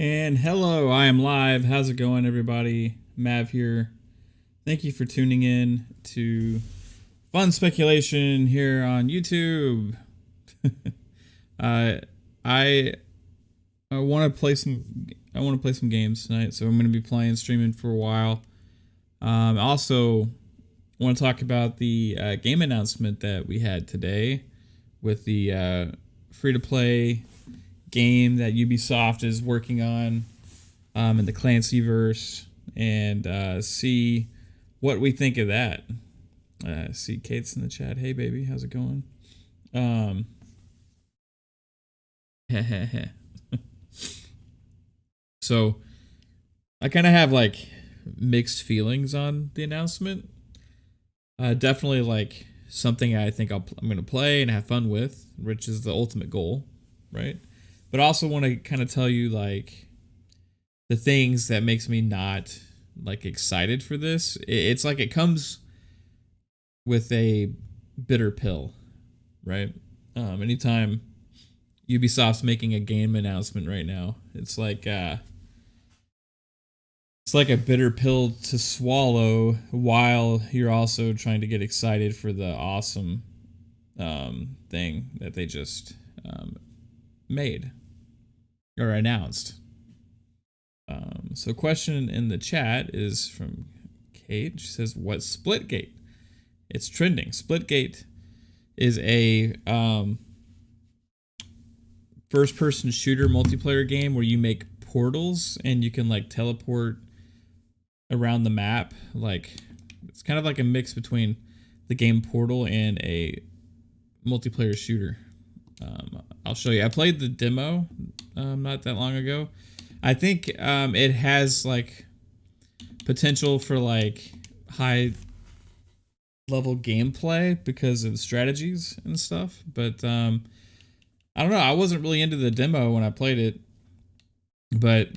And hello, I am live. How's it going, everybody? Mav here. Thank you for tuning in to fun speculation here on YouTube. I want to play some. I want to play some games tonight, so I'm going to be streaming for a while. Also, want to talk about the game announcement that we had today with the free-to-play game that Ubisoft is working on in the Clancyverse, and see what we think of that. See Kate's in the chat. Hey baby, how's it going? So I kind of have like mixed feelings on the announcement. Definitely like something I think I'm going to play and have fun with, which is the ultimate goal, right? But I also want to kind of tell you like the things that makes me not like excited for this. It's like it comes with a bitter pill, right? Anytime Ubisoft's making a game announcement right now, it's like a bitter pill to swallow while you're also trying to get excited for the awesome thing that they just made or announced. So question in the chat is from Kate. She says, what's Splitgate? It's trending. Splitgate is a first-person shooter multiplayer game where you make portals and you can like teleport around the map. Like it's kind of like a mix between the game Portal and a multiplayer shooter. I'll show you. I played the demo not that long ago. I think it has like potential for like high level gameplay because of the strategies and stuff, but I don't know. I wasn't really into the demo when I played it, but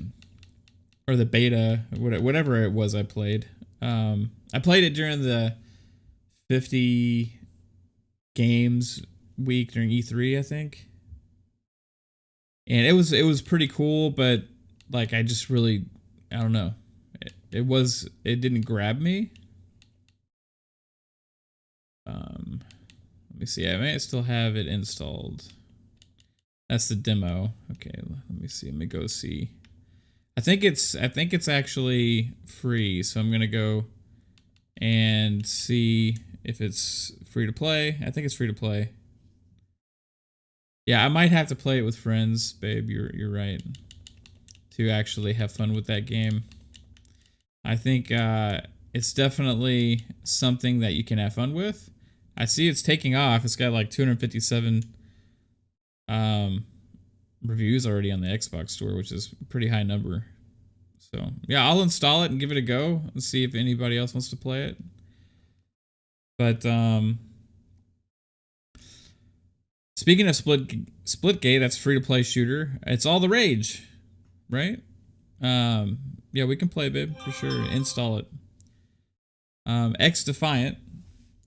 or the beta, whatever it was I played. I played it during the 50 games week during E3, I think. And it was pretty cool, but like I just really, I don't know. It didn't grab me. Let me see. I may still have it installed. That's the demo. Okay, let me see. Let me go see. I think it's actually free, so I'm gonna go and see if it's free to play. I think it's free to play. Yeah, I might have to play it with friends, babe. You're right. To actually have fun with that game. I think it's definitely something that you can have fun with. I see it's taking off. It's got like 257 reviews already on the Xbox store, which is a pretty high number. So yeah, I'll install it and give it a go and see if anybody else wants to play it. But speaking of Splitgate, that's free to play shooter. It's all the rage, right? Yeah, we can play, babe, for sure. Install it. XDefiant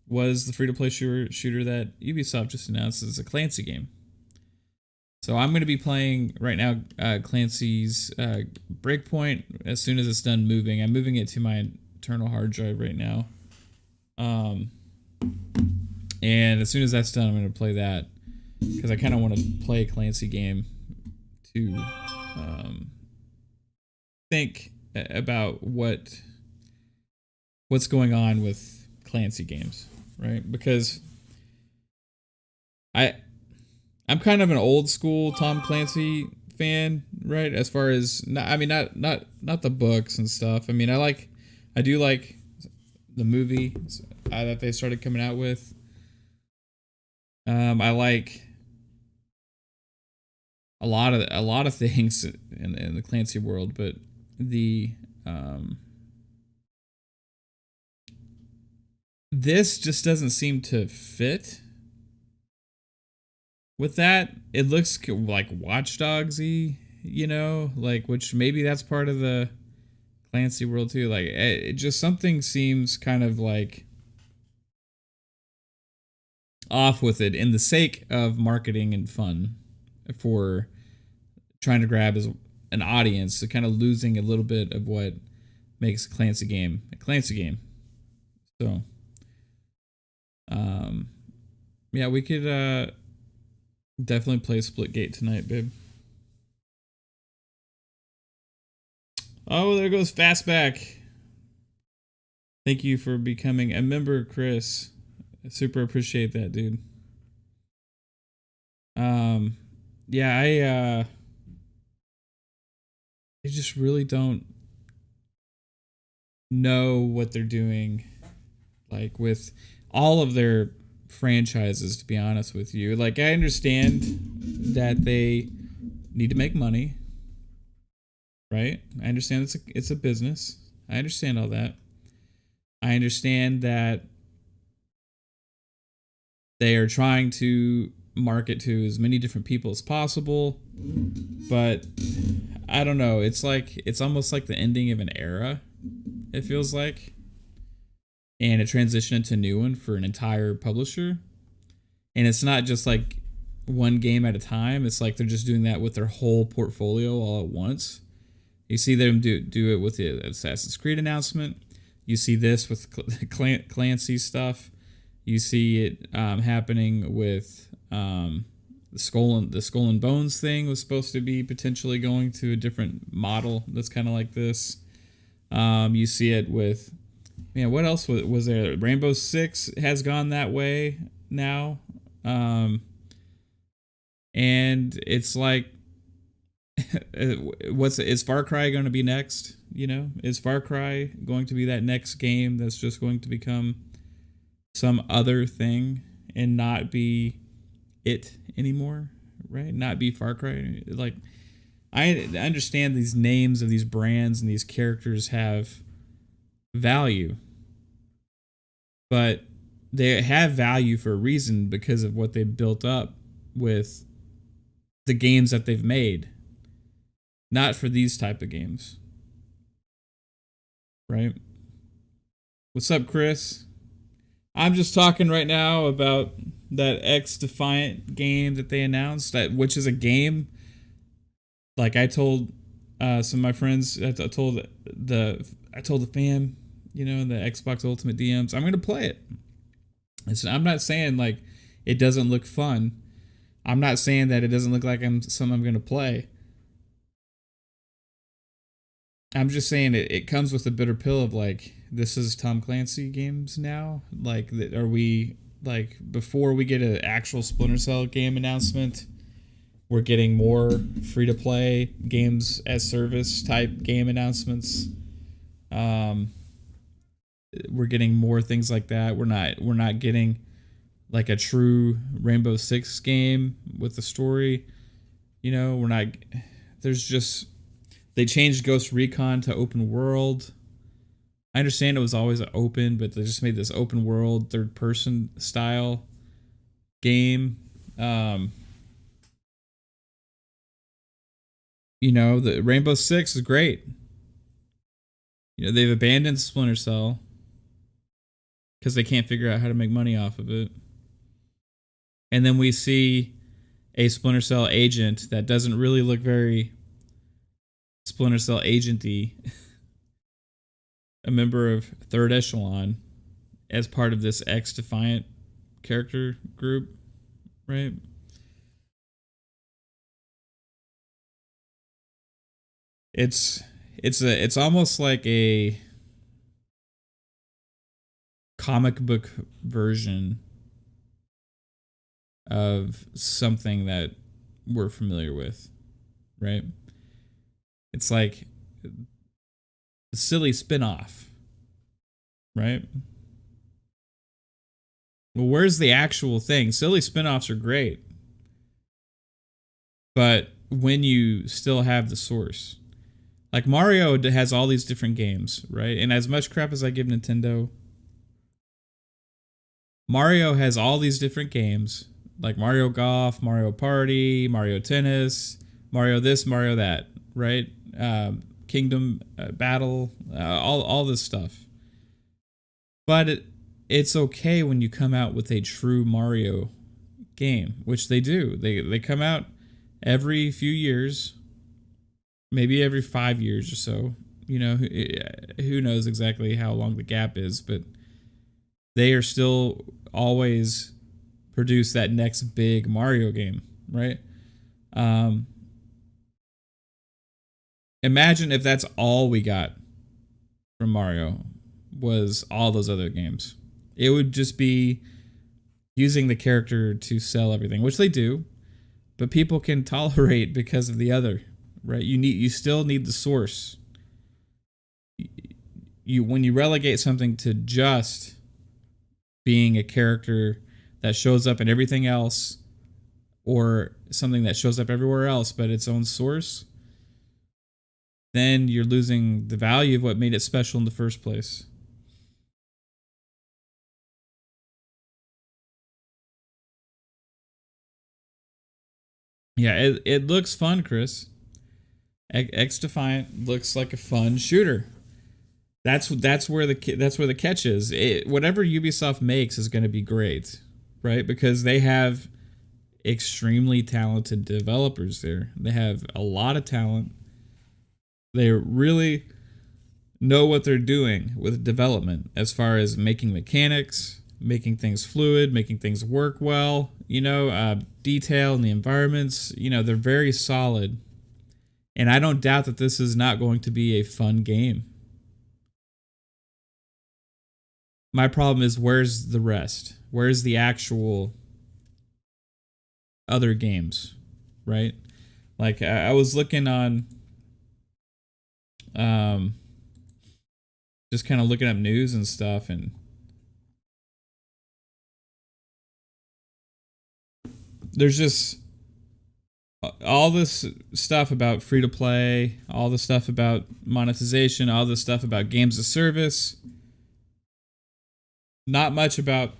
was the free to play shooter that Ubisoft just announced as a Clancy game. So I'm going to be playing right now Clancy's Breakpoint as soon as it's done moving. I'm moving it to my internal hard drive right now. And as soon as that's done, I'm going to play that because I kind of want to play a Clancy game to think about what's going on with Clancy games, right? Because I'm kind of an old school Tom Clancy fan, right? As far as not the books and stuff. I mean, I do like the movie that they started coming out with. I like a lot of things in the Clancy world, but the this just doesn't seem to fit with that. It looks like Watch Dogs-y, you know, like, which maybe that's part of the Clancy world too. Like it just, something seems kind of like off with it in the sake of marketing and fun for trying to grab an audience, so kind of losing a little bit of what makes a Clancy game a Clancy game. So, yeah, we could definitely play Splitgate tonight, babe. Oh, there goes Fastback. Thank you for becoming a member, Chris. I super appreciate that, dude. Yeah, I just really don't know what they're doing, like with all of their franchises, to be honest with you. Like, I understand that they need to make money, right? I understand it's a business. I understand all that. I understand that they are trying to market to as many different people as possible, but I don't know. It's almost like the ending of an era, it feels like, and a transition into a new one for an entire publisher. And it's not just like one game at a time. It's like they're just doing that with their whole portfolio all at once. You see them do it with the Assassin's Creed announcement. You see this with Clancy stuff. You see it happening with the Skull and Bones thing was supposed to be potentially going to a different model that's kind of like this. You see it with, man, what else was there? Rainbow Six has gone that way now. And it's like, is Far Cry going to be next? You know, is Far Cry going to be that next game that's just going to become some other thing and not be it anymore, right? Not be Far Cry. Like, I understand these names of these brands and these characters have value, but they have value for a reason because of what they've built up with the games that they've made, not for these type of games, right? What's up, Chris? I'm just talking right now about that XDefiant game that they announced, which is a game, like I told some of my friends, I told the fam, you know, in the Xbox Ultimate DMs, I'm going to play it. I'm not saying like it doesn't look fun. I'm not saying that it doesn't look like something I'm going to play. I'm just saying it comes with a bitter pill of like, this is Tom Clancy games now. Like, are we, like, before we get an actual Splinter Cell game announcement, we're getting more free-to-play games as service type game announcements. We're getting more things like that. We're not getting like a true Rainbow Six game with the story. You know, we're not. There's just, they changed Ghost Recon to open world. I understand it was always open, but they just made this open world third person style game. You know, the Rainbow Six is great. You know, they've abandoned Splinter Cell because they can't figure out how to make money off of it. And then we see a Splinter Cell agent that doesn't really look very Splinter Cell agent-y, a member of Third Echelon, as part of this XDefiant character group, right? It's almost like a comic book version of something that we're familiar with, right? It's like a silly spin-off, right? Well, where's the actual thing? Silly spin-offs are great, but when you still have the source, like Mario has all these different games, right? And as much crap as I give Nintendo, Mario has all these different games, like Mario Golf, Mario Party, Mario Tennis, Mario this, Mario that, right? Kingdom Battle, all this stuff. But it's okay when you come out with a true Mario game, which they do. They come out every few years maybe every 5 years or so. You know, who knows exactly how long the gap is, but they are still always produce that next big Mario game, right? Imagine if that's all we got from Mario was all those other games. It would just be using the character to sell everything, which they do, but people can tolerate because of the other, right? You still need the source. When you relegate something to just being a character that shows up in everything else, or something that shows up everywhere else but its own source, then you're losing the value of what made it special in the first place. Yeah, it looks fun, Chris. XDefiant looks like a fun shooter. That's where the catch is. Whatever Ubisoft makes is going to be great, right? Because they have extremely talented developers there. They have a lot of talent. They really know what they're doing with development as far as making mechanics, making things fluid, making things work well, detail in the environments. They're very solid. And I don't doubt that this is not going to be a fun game. My problem is, where's the rest? Where's the actual other games, right? Like, I was looking on, just kind of looking up news and stuff, and there's just all this stuff about free to play, all the stuff about monetization, all the stuff about games as service. Not much about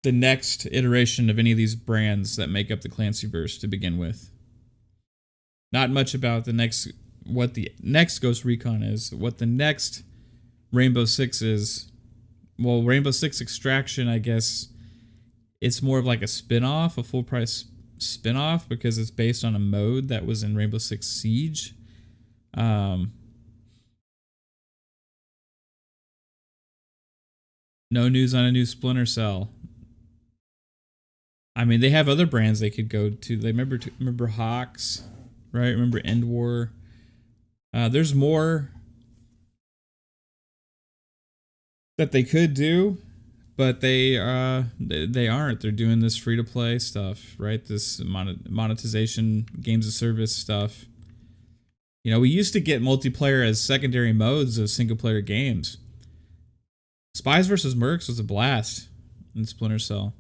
the next iteration of any of these brands that make up the Clancyverse to begin with. Not much about what the next Ghost Recon is, what the next Rainbow Six is. Well, Rainbow Six Extraction, I guess, it's more of like a spin-off, a full price spin-off, because it's based on a mode that was in Rainbow Six Siege. No news on a new Splinter Cell. I mean, they have other brands they could go to. They remember Hawks, right? Remember End War. There's more that they could do, but they aren't. They're doing this free to play stuff, right? This monetization, games of service stuff. We used to get multiplayer as secondary modes of single player games. Spies vs. Mercs was a blast in Splinter Cell.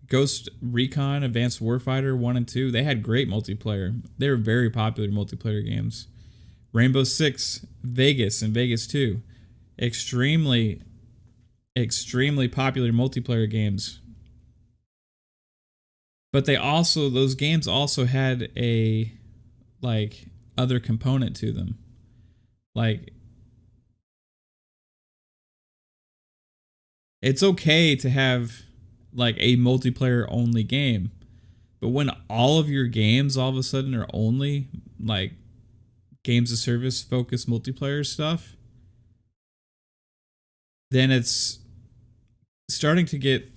Ghost Recon, Advanced Warfighter 1 and 2, they had great multiplayer. They were very popular multiplayer games. Rainbow Six Vegas and Vegas 2, extremely popular multiplayer games. But those games also had a other component to them. It's okay to have a multiplayer only game, but when all of your games all of a sudden are only games of service focused multiplayer stuff, then it's starting to get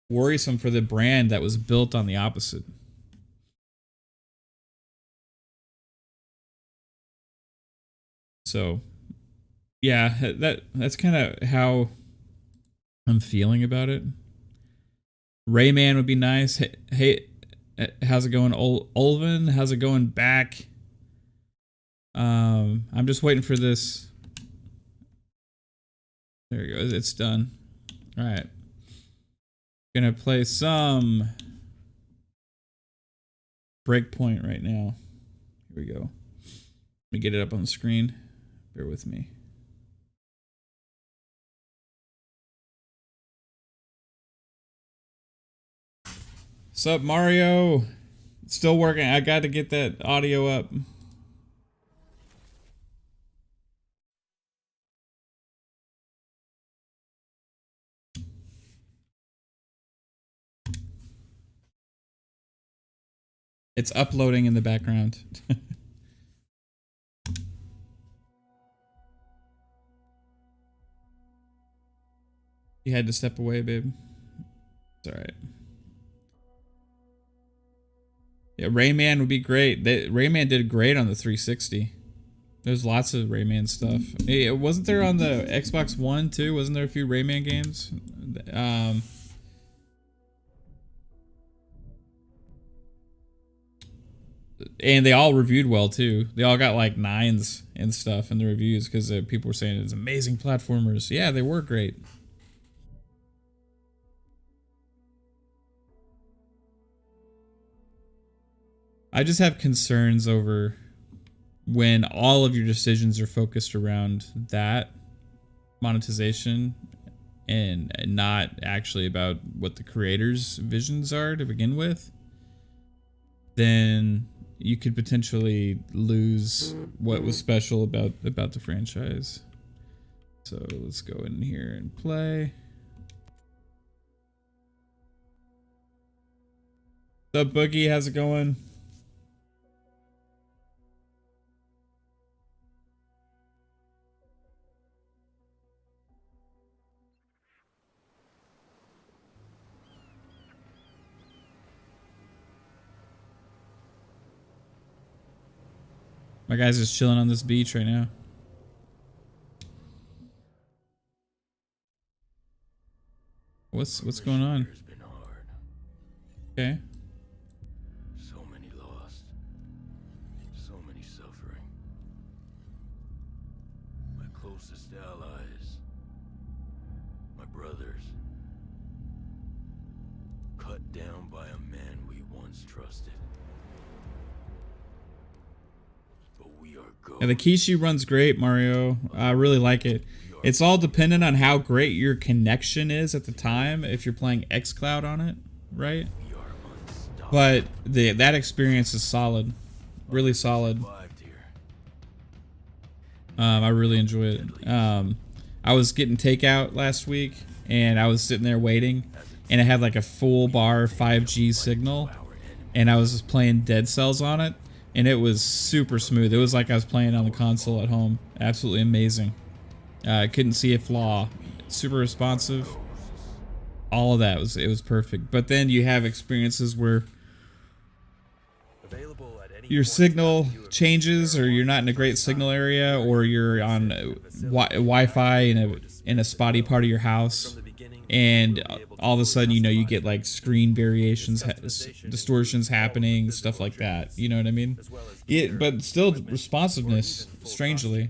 worrisome for the brand that was built on the opposite. So yeah, that's kind of how I'm feeling about it. Rayman would be nice. Hey, how's it going, Ulven? How's it going, back? I'm just waiting for this. There we go. It's done. All right. Gonna play some Breakpoint right now. Here we go. Let me get it up on the screen. Bear with me. Sup, Mario? Still working. I got to get that audio up. It's uploading in the background. You had to step away, babe. It's all right. Yeah, Rayman would be great. Rayman did great on the 360. There's lots of Rayman stuff. Hey, wasn't there on the Xbox One too? Wasn't there a few Rayman games? And they all reviewed well too. They all got like 9s and stuff in the reviews because people were saying it's amazing platformers. Yeah, they were great. I just have concerns over when all of your decisions are focused around that monetization and not actually about what the creators' visions are to begin with. Then you could potentially lose what was special about the franchise. So let's go in here and play. What's up, Boogie? How's it going? My guy's just chilling on this beach right now. What's going on? Okay. So many lost. So many suffering. My closest allies. My brothers. Cut down by a man we once trusted. Yeah, the Kishi runs great, Mario. I really like it. It's all dependent on how great your connection is at the time if you're playing xCloud on it, right? But that experience is solid. Really solid. I really enjoy it. I was getting takeout last week and I was sitting there waiting and it had like a full bar 5G signal and I was just playing Dead Cells on it. And it was super smooth. It was like I was playing on the console at home. Absolutely amazing. I couldn't see a flaw. Super responsive. All of that it was perfect. But then you have experiences where your signal changes, or you're not in a great signal area, or you're on Wi-Fi in a spotty part of your house, and all of a sudden, you know, you get like screen variations, distortions happening, stuff like that. You know what I mean? But still responsiveness, strangely.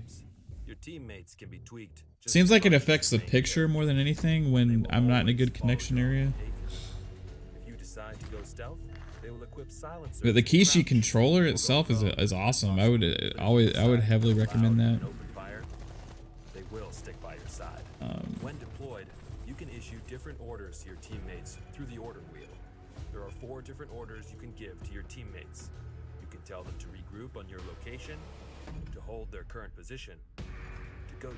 Seems like it affects the picture more than anything when I'm not in a good connection area. But the Kishi controller itself is awesome. I would heavily recommend that. They will stick by your side. When deployed, you can issue different orders to your teammates through the order wheel. There are 4 different orders you can give to your teammates. You can tell them to regroup on your location, to hold their current position.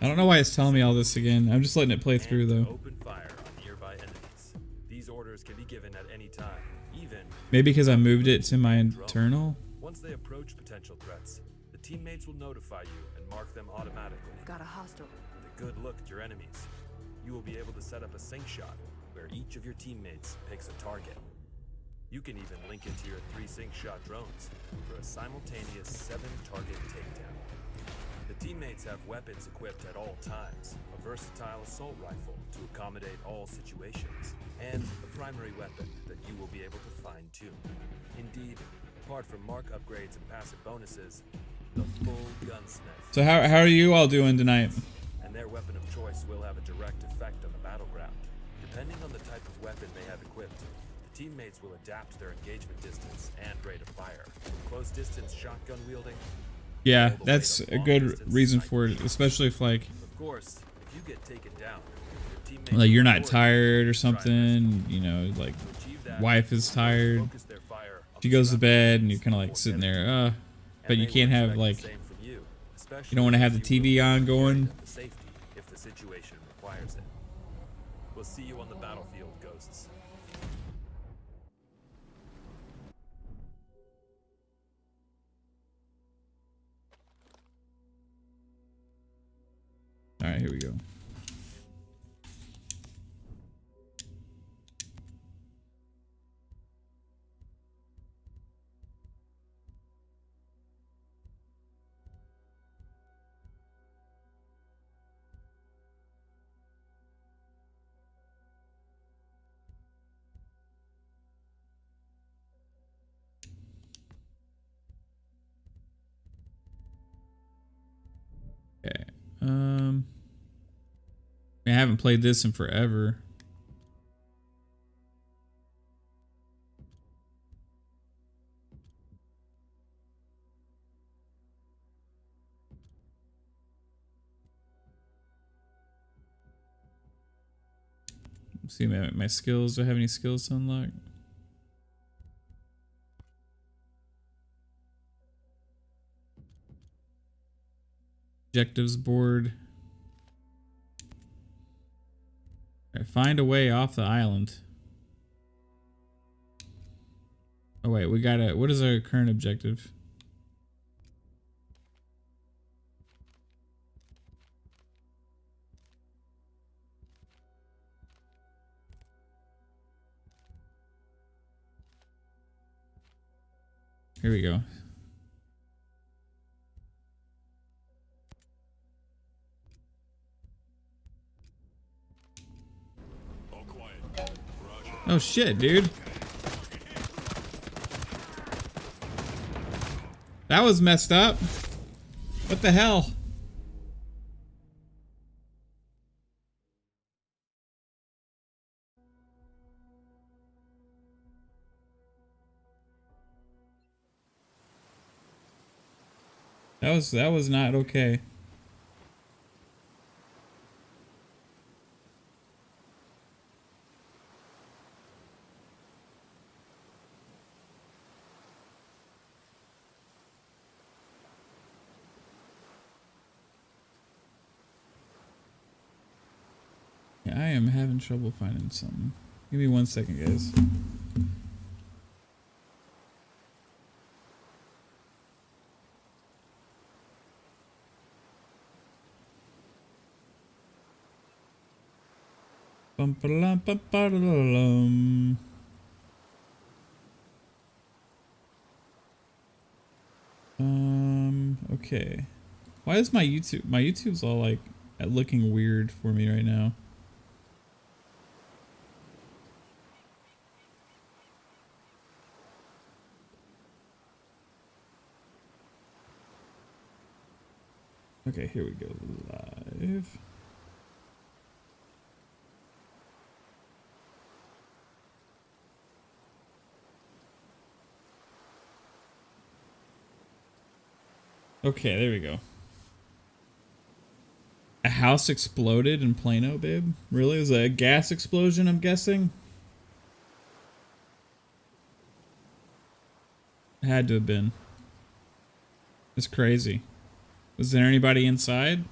I don't know why it's telling me all this again. I'm just letting it play through though. Open fire on nearby enemies. These orders can be given at any time, even maybe because I moved it to my internal. Once they approach potential threats, the teammates will notify you and mark them automatically. Got a hostile. With a good look at your enemies, you will be able to set up a sync shot where each of your teammates picks a target. You can even link it to your 3 sync shot drones for a simultaneous 7-target takedown. The teammates have weapons equipped at all times, a versatile assault rifle to accommodate all situations, and a primary weapon that you will be able to fine-tune. Indeed, apart from mark upgrades and passive bonuses, the full gunsmith. So how are you all doing tonight? And their weapon of choice will have a direct effect on the battleground. Depending on the type of weapon they have equipped, the teammates will adapt their engagement distance and rate of fire. Close distance shotgun wielding. Yeah, that's a good reason for it, especially if like, of course, if you get taken down, like you're not tired or something, you know, like wife is tired, she goes to bed and you're kind of like sitting there, but you can't have like, you don't want to have the TV on going. If the situation requires it. We'll see you on the battlefield, ghosts. All right, here we go. I haven't played this in forever. Let's see my skills. Do I have any skills to unlock? Objectives board. Right, find a way off the island. Oh wait, we gotta. What is our current objective? Here we go. Oh shit, dude. That was messed up. What the hell? That was not okay. Yeah, I am having trouble finding something. Give me 1 second, guys. Okay. Why is my YouTube's all like looking weird for me right now? Okay, here we go. Live. Okay, there we go. A house exploded in Plano, babe? Really? It was a gas explosion, I'm guessing? It had to have been. It's crazy. Was there anybody inside?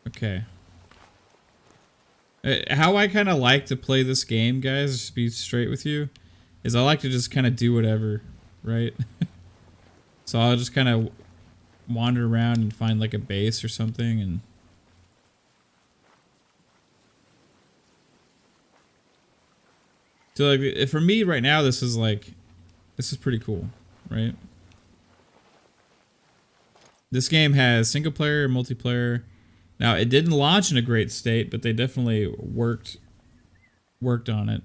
Okay. How I kind of like to play this game, guys, just to be straight with you, is I like to just kind of do whatever, right? So I'll just kind of wander around and find like a base or something, and so like for me right now, this is pretty cool, right? This game has single player and multiplayer. Now, it didn't launch in a great state, but they definitely worked on it.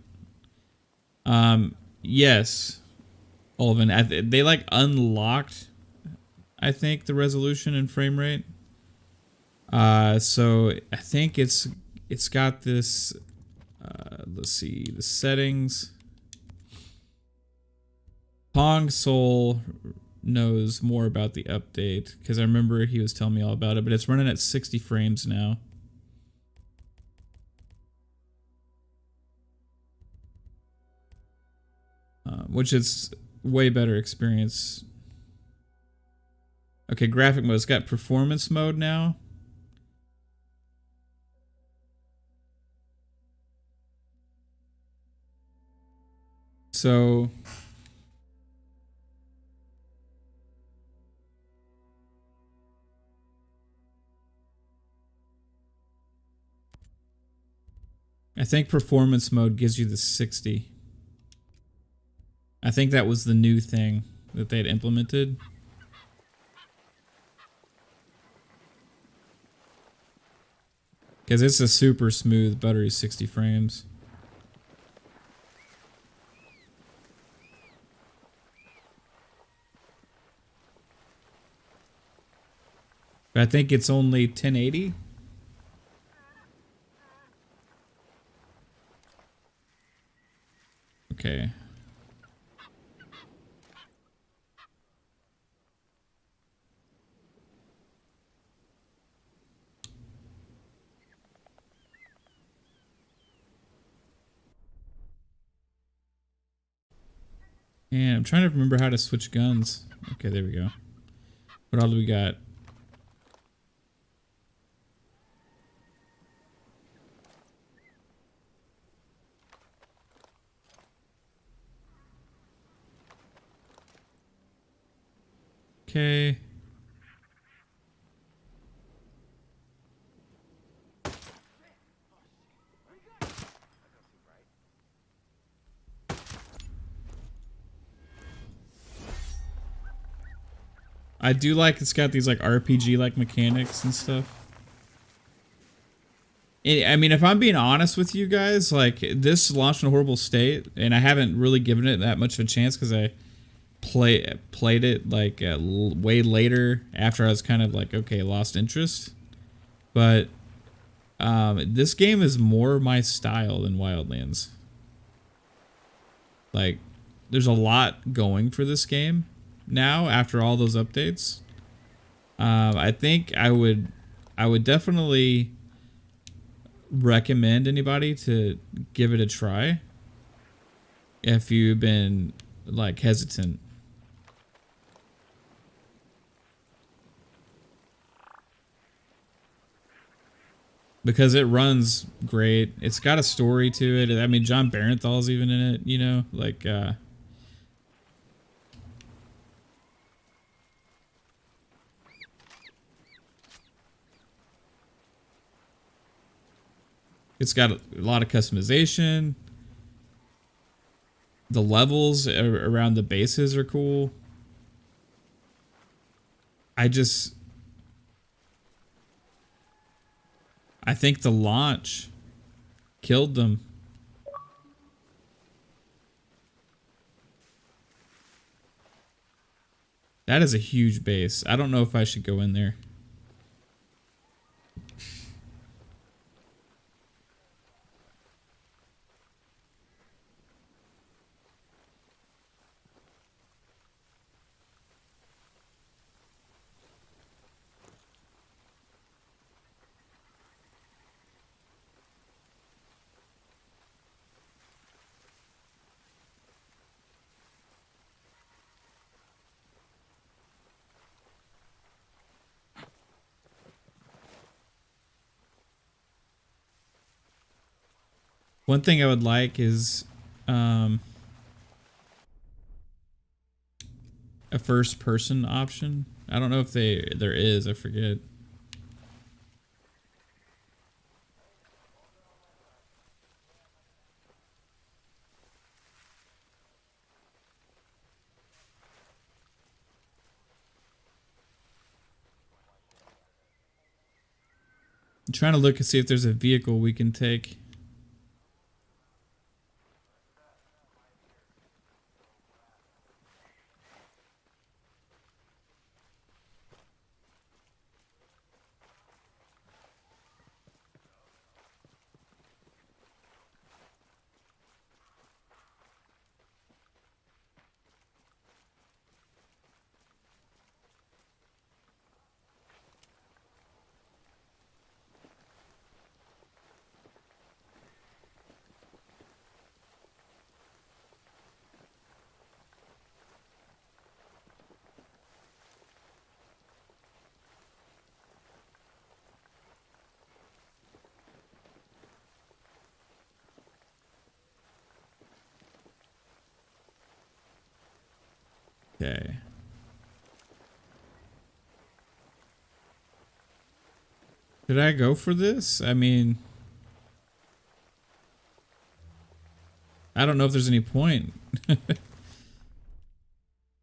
Yes, Olvin, they like unlocked, I think, the resolution and frame rate. So I think it's got this. Let's see the settings. Pong Soul knows more about the update because I remember he was telling me all about it, but it's running at 60 frames now. Which is way better experience. Okay, graphic mode. It's got performance mode now. So I think performance mode gives you the 60. I think that was the new thing that they'd implemented. Because it's a super smooth, buttery 60 frames. I think it's only 1080. Okay. And I'm trying to remember how to switch guns. Okay, there we go. What all do we got? Okay. I do like it's got these like RPG like mechanics and stuff. I mean, if I'm being honest with you guys, like this launched in a horrible state, and I haven't really given it that much of a chance because I played it like way later after I was kind of like, okay, lost interest. But this game is more my style than Wildlands. Like, there's a lot going for this game now after all those updates. I think I would definitely recommend anybody to give it a try if you've been like hesitant. Because it runs great. It's got a story to it. I mean, John Barenthal's even in it, you know, like it's got a lot of customization. The levels around the bases are cool. I think the launch killed them. That is a huge base. I don't know if I should go in there. One thing I would like is a first person option. I don't know if there is, I forget. I'm trying to look and see if there's a vehicle we can take. Okay. Did I go for this? I mean, I don't know if there's any point.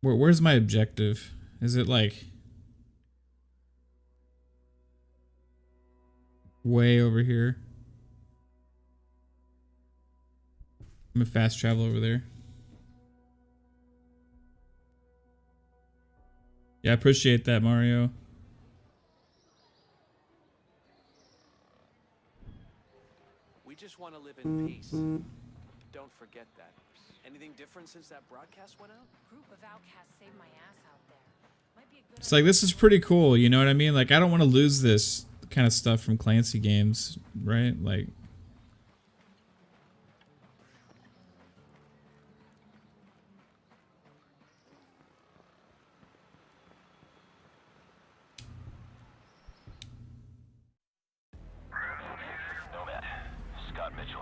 Where's my objective? Is it like way over here. I'm gonna fast travel over there. Yeah, I appreciate that, Mario. We just want to live in peace. Don't forget that. Anything different since that broadcast went out? Group of outcasts saved my ass out there. Might be a good It's like, this is pretty cool, you know what I mean? Like, I don't want to lose this kind of stuff from Clancy games, right? Like,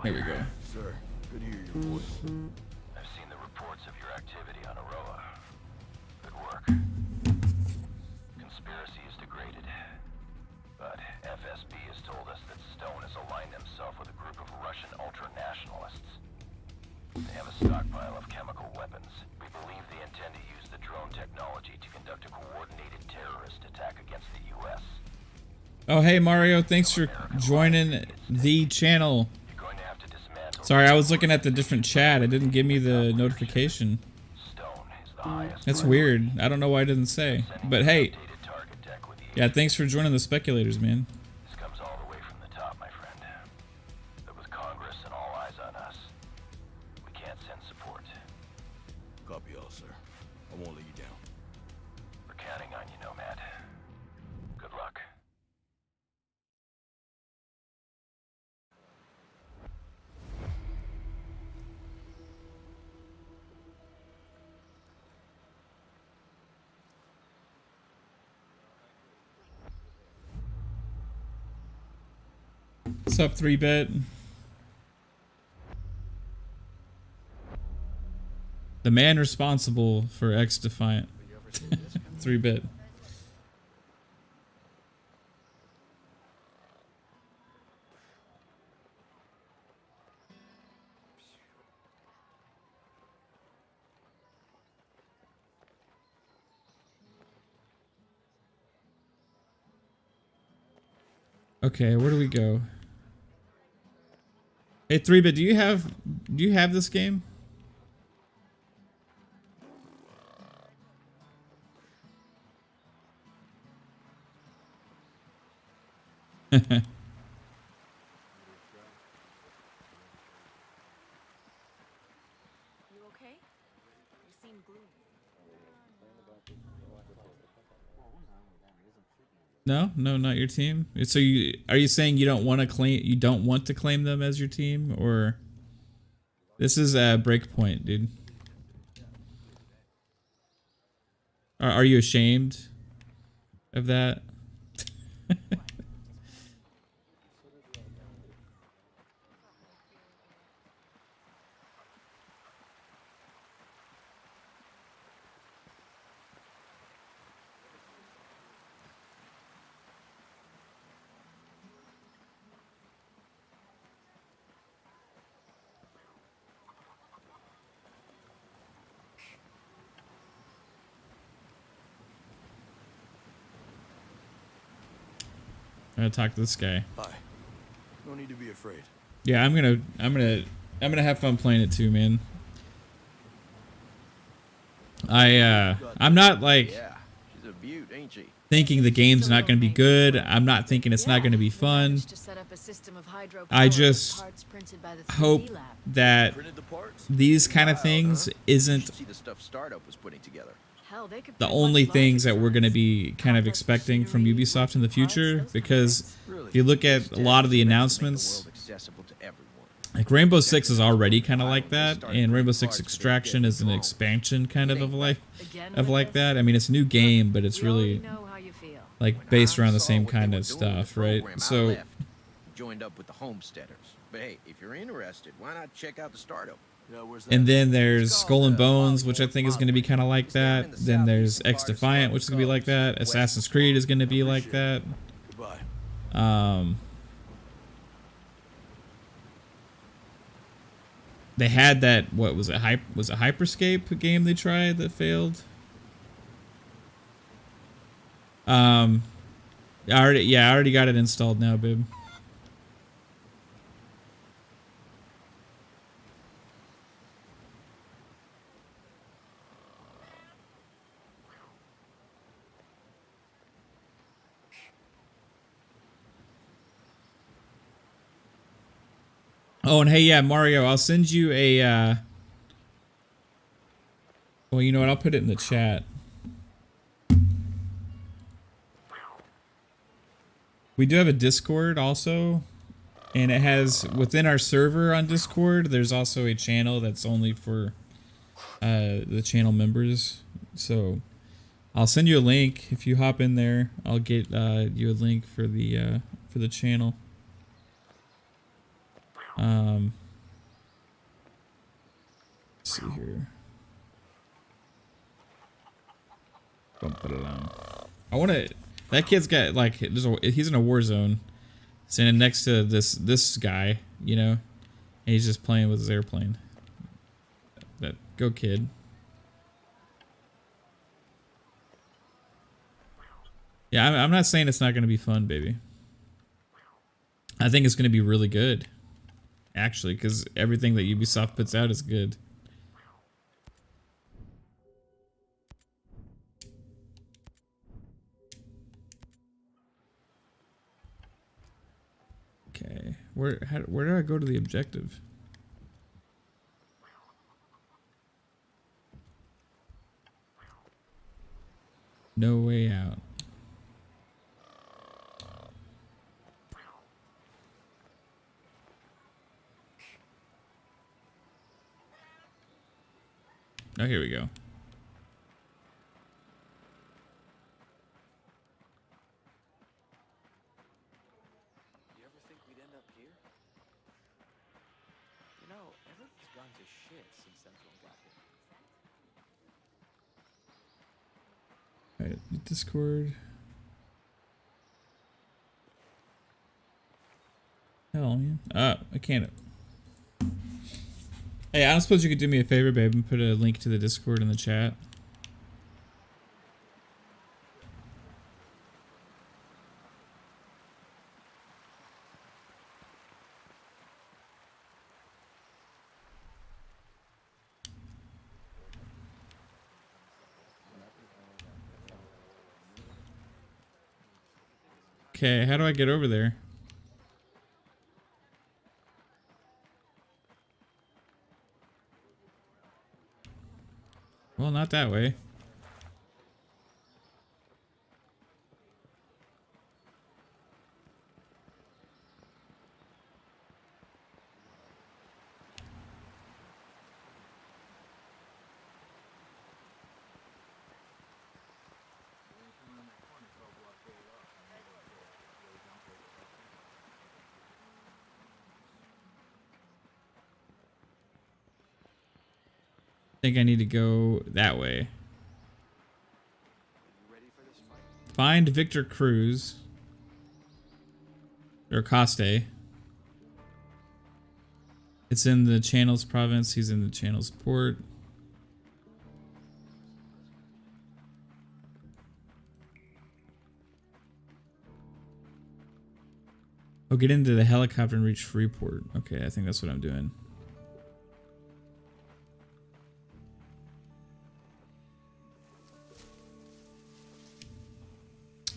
there we go. Sir, good to hear your voice. I've seen the reports of your activity on Aroa. Good work. Conspiracy is degraded. But FSB has told us that Stone has aligned himself with a group of Russian ultra-nationalists. They have a stockpile of chemical weapons. We believe they intend to use the drone technology to conduct a coordinated terrorist attack against the U.S. Oh, hey, Mario, thanks for joining the channel. You're going to have to dismantle. Sorry, I was looking at the different chat. It didn't give me the notification. Stone is the highest. That's weird. I don't know why I didn't say. But hey, Updated target deck with the yeah, thanks for joining the Speculators, man. This comes all the way from the top, my friend. But with Congress and all eyes on us, we can't send support. Copy all, sir. I won't let you down. We're counting on you, Nomad. Good luck. What's up, 3-bit? The man responsible for XDefiant. 3-bit. Okay, where do we go? Hey, 3-bit, do you have this game? You okay? You seem gloomy. No, not your team. So are you saying you don't want to claim them as your team, or this is a Breakpoint, dude? Are you ashamed of that? I'm gonna talk to this guy. Hi. No need to be afraid. Yeah, I'm gonna have fun playing it too, man. I'm not like Yeah, she's a beaut, ain't she? thinking the game's not gonna be good. I'm not thinking it's not gonna be fun. I just hope that Printed the parts? these kind of things isn't See the stuff Startup was putting together. the only things that we're going to be kind of expecting from Ubisoft in the future, because if you look at a lot of the announcements, Accessible to everyone. like Rainbow Six is already kind of like that, and Rainbow Six Extraction is an expansion kind of like that. I mean, it's a new game, but it's really like based around the same kind of stuff, right? So Joined up with the homesteaders. But hey, if you're interested, why not check out the Startup? Yeah, where's that? and then there's Skull and Bones, which I think is going to be kind of like that. Then there's XDefiant, which is going to be like that. Assassin's Creed is going to be like that. Goodbye. They had that, what was it, Hyperscape game they tried that failed? I already got it installed now, babe. Oh, and hey, yeah, Mario, I'll send you a, well, you know what? I'll put it in the chat. We do have a Discord also, and it has, within our server on Discord, there's also a channel that's only for the channel members. So I'll send you a link. If you hop in there, I'll get you a link for the channel. Let's see here. I want to. That kid's got like he's in a war zone, standing next to this guy, you know, and he's just playing with his airplane. But go kid. Yeah, I'm not saying it's not going to be fun, baby. I think it's going to be really good, actually, because everything that Ubisoft puts out is good. Okay, where do I go to the objective? No way out. Oh, here we go. You ever think we'd end up here? You know, everything's gone to shit since Central got here. Alright, Discord. Hell, man. I can't. Hey, I don't suppose you could do me a favor, babe, and put a link to the Discord in the chat. Okay, how do I get over there? Well, not that way. I think I need to go that way. Find Victor Cruz. Or Coste. It's in the Channels province. He's in the Channels port. Oh, get into the helicopter and reach Freeport. Okay, I think that's what I'm doing.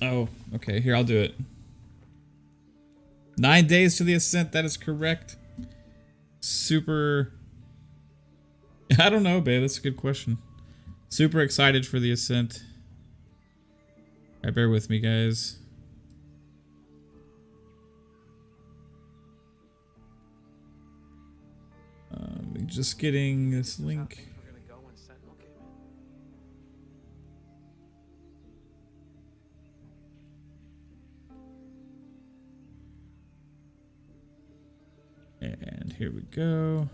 Oh, okay. Here, I'll do it. 9 days to the ascent. That is correct. Super. I don't know, babe. That's a good question. Super excited for the ascent. All right, bear with me, guys. Just getting this link. And here we go.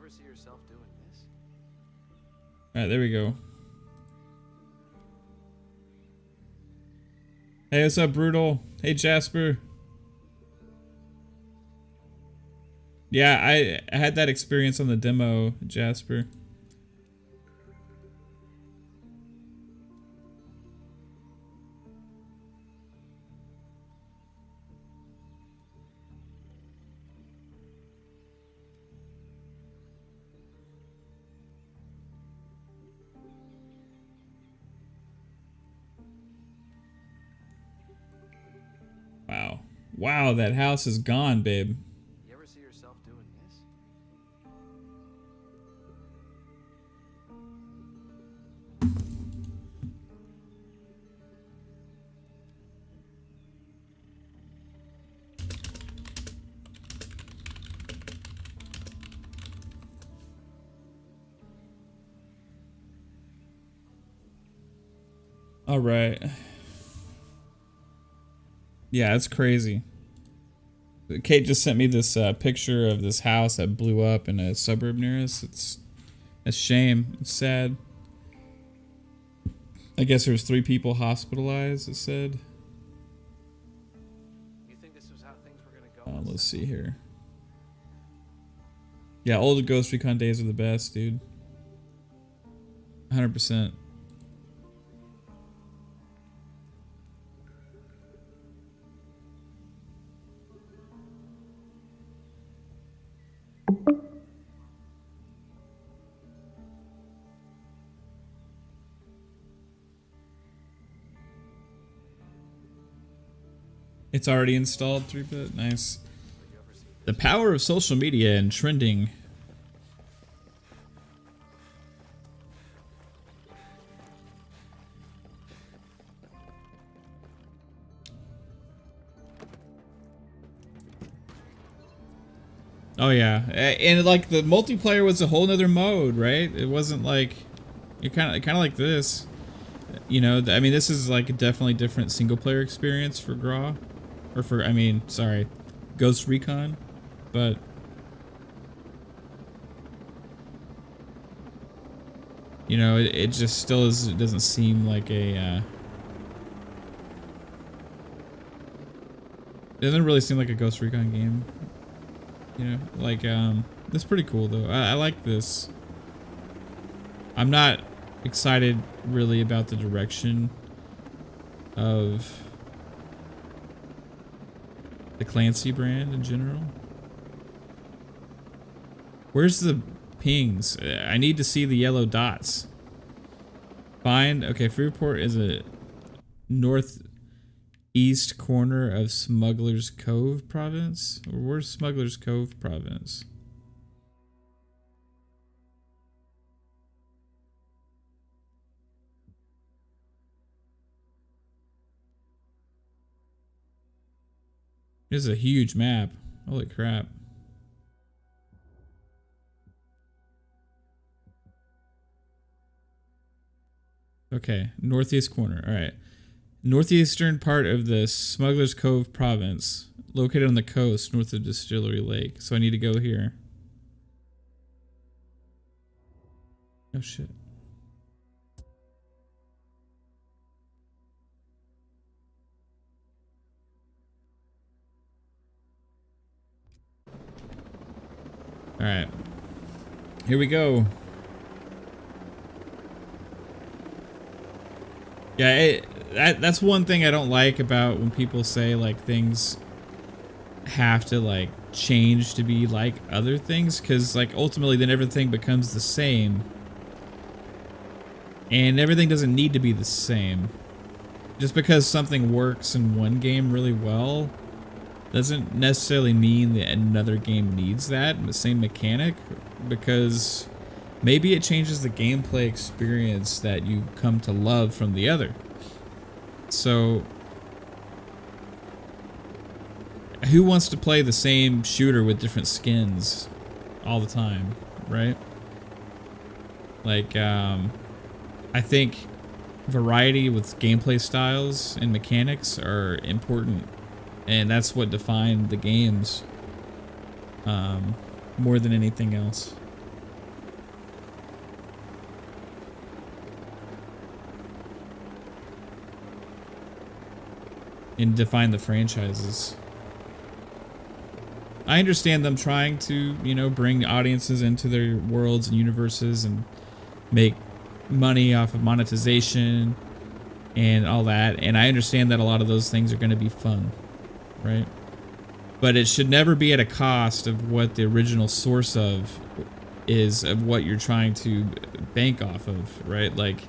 See yourself doing this? All right, there we go. Hey, what's up, Brutal? Hey, Jasper. Yeah, I had that experience on the demo, Jasper. Wow. Wow, that house is gone, babe. You ever see yourself doing this? All right. Yeah, it's crazy. Kate just sent me this picture of this house that blew up in a suburb near us. It's a shame. It's sad. I guess there's 3 people hospitalized, it said. You think this was how things were gonna go? Let's see here. Yeah, old Ghost Recon days are the best, dude. 100%. It's already installed 3-bit. Nice. The power of social media and trending. Oh yeah, and like the multiplayer was a whole nother mode, right? It wasn't like you're kind of like this, you know. I mean, this is like a definitely different single player experience for GRAW, or for sorry, Ghost Recon, but you know, it just still is. It doesn't seem like a. It doesn't really seem like a Ghost Recon game. You know, like, it's pretty cool though. I like this. I'm not excited really about the direction of the Clancy brand in general. Where's the pings? I need to see the yellow dots. Find, okay, Freeport is a northeast corner of Smuggler's Cove province. Or where's Smuggler's Cove province? This is a huge map. Holy crap. Okay, northeast corner. All right. Northeastern part of the Smuggler's Cove province, located on the coast north of Distillery Lake. So I need to go here. Oh shit. All right. Here we go. Yeah, that's one thing I don't like about when people say like things have to like change to be like other things, because like ultimately then everything becomes the same, and everything doesn't need to be the same. Just because something works in one game really well doesn't necessarily mean that another game needs that, the same mechanic, because maybe it changes the gameplay experience that you come to love from the other. So, who wants to play the same shooter with different skins all the time, right? Like, I think variety with gameplay styles and mechanics are important, and that's what defined the games more than anything else. And define the franchises. I understand them trying to, you know, bring audiences into their worlds and universes and make money off of monetization and all that. And I understand that a lot of those things are going to be fun, right? But it should never be at a cost of what the original source of is, of what you're trying to bank off of, right? Like,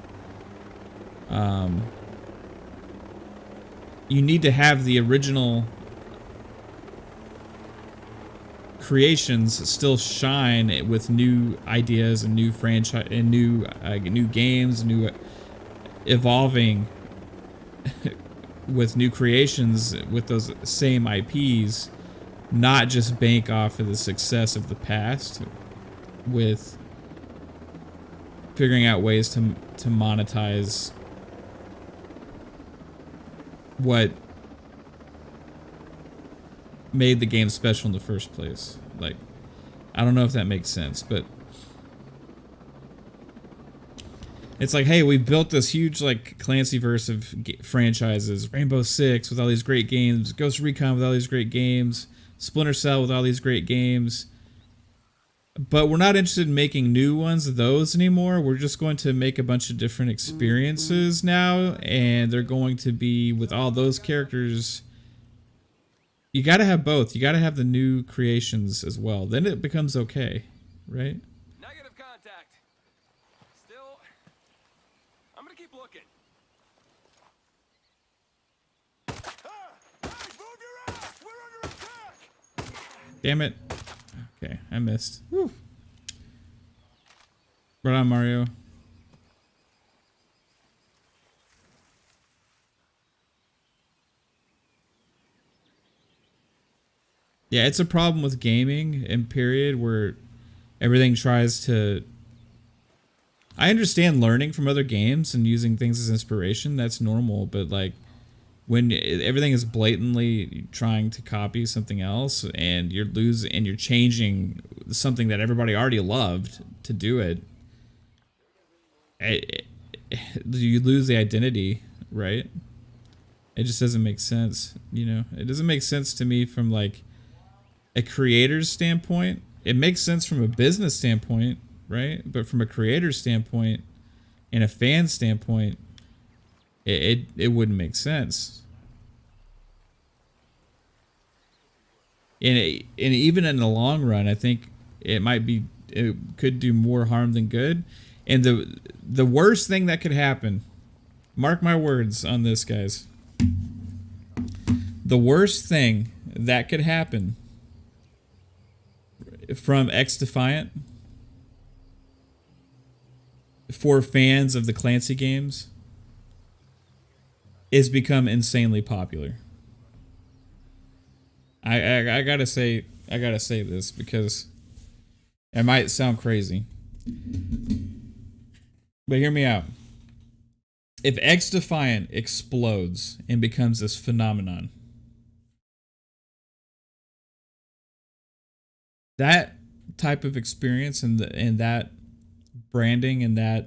you need to have the original creations still shine with new ideas and new franchise and new games, new evolving with new creations with those same IPs, not just bank off of the success of the past with figuring out ways to monetize what made the game special in the first place. Like, I don't know if that makes sense, but it's like, hey, we built this huge like Clancyverse of franchises, Rainbow Six with all these great games, Ghost Recon with all these great games, Splinter Cell with all these great games, but we're not interested in making new ones of those anymore. We're just going to make a bunch of different experiences now, and they're going to be with all those characters. You got to have both. You got to have the new creations as well. Then it becomes okay, right? Negative contact. Still, I'm gonna keep looking. Hey, move your ass! We're under attack! Damn it. Okay, I missed. Whew. Right on, Mario. Yeah, it's a problem with gaming and period where everything tries to... I understand learning from other games and using things as inspiration. That's normal, but like when everything is blatantly trying to copy something else and you're changing something that everybody already loved to do it, you lose the identity, right? It just doesn't make sense, you know? It doesn't make sense to me from like a creator's standpoint. It makes sense from a business standpoint, right? But from a creator's standpoint and a fan standpoint, it wouldn't make sense. And even in the long run, I think it could do more harm than good. And the worst thing that could happen, mark my words on this, guys. The worst thing that could happen from XDefiant for fans of the Clancy games is become insanely popular. I gotta say this because it might sound crazy, but hear me out. If XDefiant explodes and becomes this phenomenon, that type of experience and that branding and that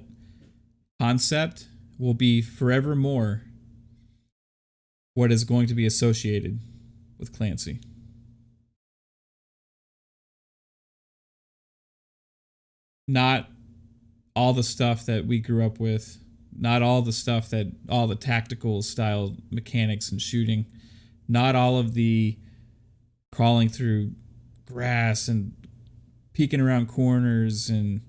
concept will be forevermore what is going to be associated with Clancy. Not all the stuff that we grew up with, not all the stuff that all the tactical style mechanics and shooting, not all of the crawling through grass and peeking around corners and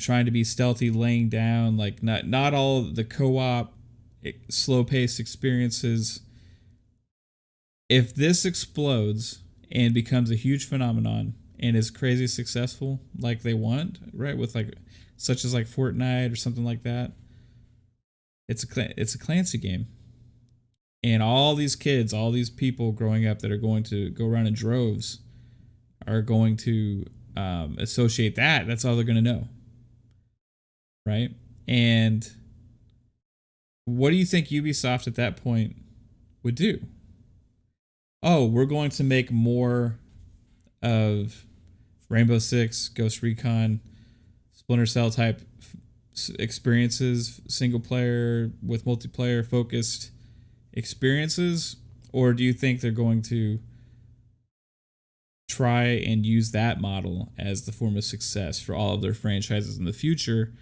trying to be stealthy laying down, like not all the co-op slow-paced experiences. If this explodes and becomes a huge phenomenon and is crazy successful like they want, right, with like such as like Fortnite or something like that, it's a Clancy game. And all these kids, all these people growing up that are going to go around in droves are going to associate that. That's all they're going to know. Right? And what do you think Ubisoft at that point would do? Oh, we're going to make more of Rainbow Six, Ghost Recon, Splinter Cell type experiences, single player with multiplayer focused experiences? Or do you think they're going to try and use that model as the form of success for all of their franchises in the future,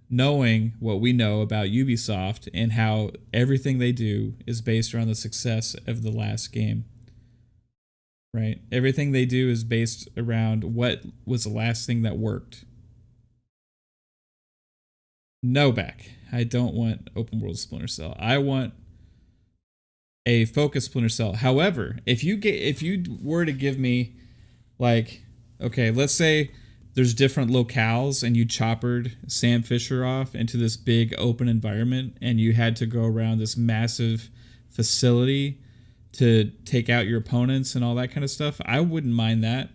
knowing what we know about Ubisoft and how everything they do is based around the success of the last game. Right? Everything they do is based around what was the last thing that worked. No, Back. I don't want open world Splinter Cell. I want a focused Splinter Cell. However, if you were to give me, like, okay, let's say there's different locales and you choppered Sam Fisher off into this big open environment and you had to go around this massive facility to take out your opponents and all that kind of stuff, I wouldn't mind that.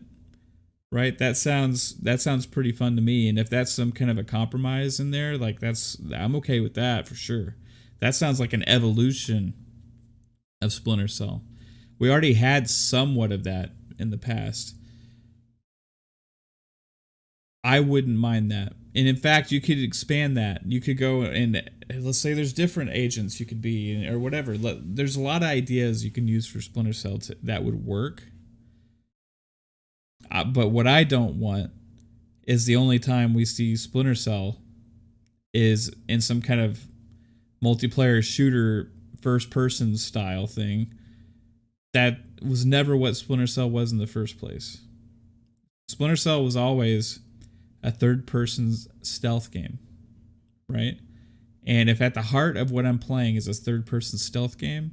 Right? That sounds pretty fun to me. And if that's some kind of a compromise in there, like I'm okay with that for sure. That sounds like an evolution of Splinter Cell. We already had somewhat of that in the past. I wouldn't mind that. And in fact, you could expand that. You could go and let's say there's different agents you could be or whatever. There's a lot of ideas you can use for Splinter Cell that would work. But what I don't want is the only time we see Splinter Cell is in some kind of multiplayer shooter first-person style thing. That was never what Splinter Cell was in the first place. Splinter Cell was always a third-person stealth game, right? And if at the heart of what I'm playing is a third-person stealth game,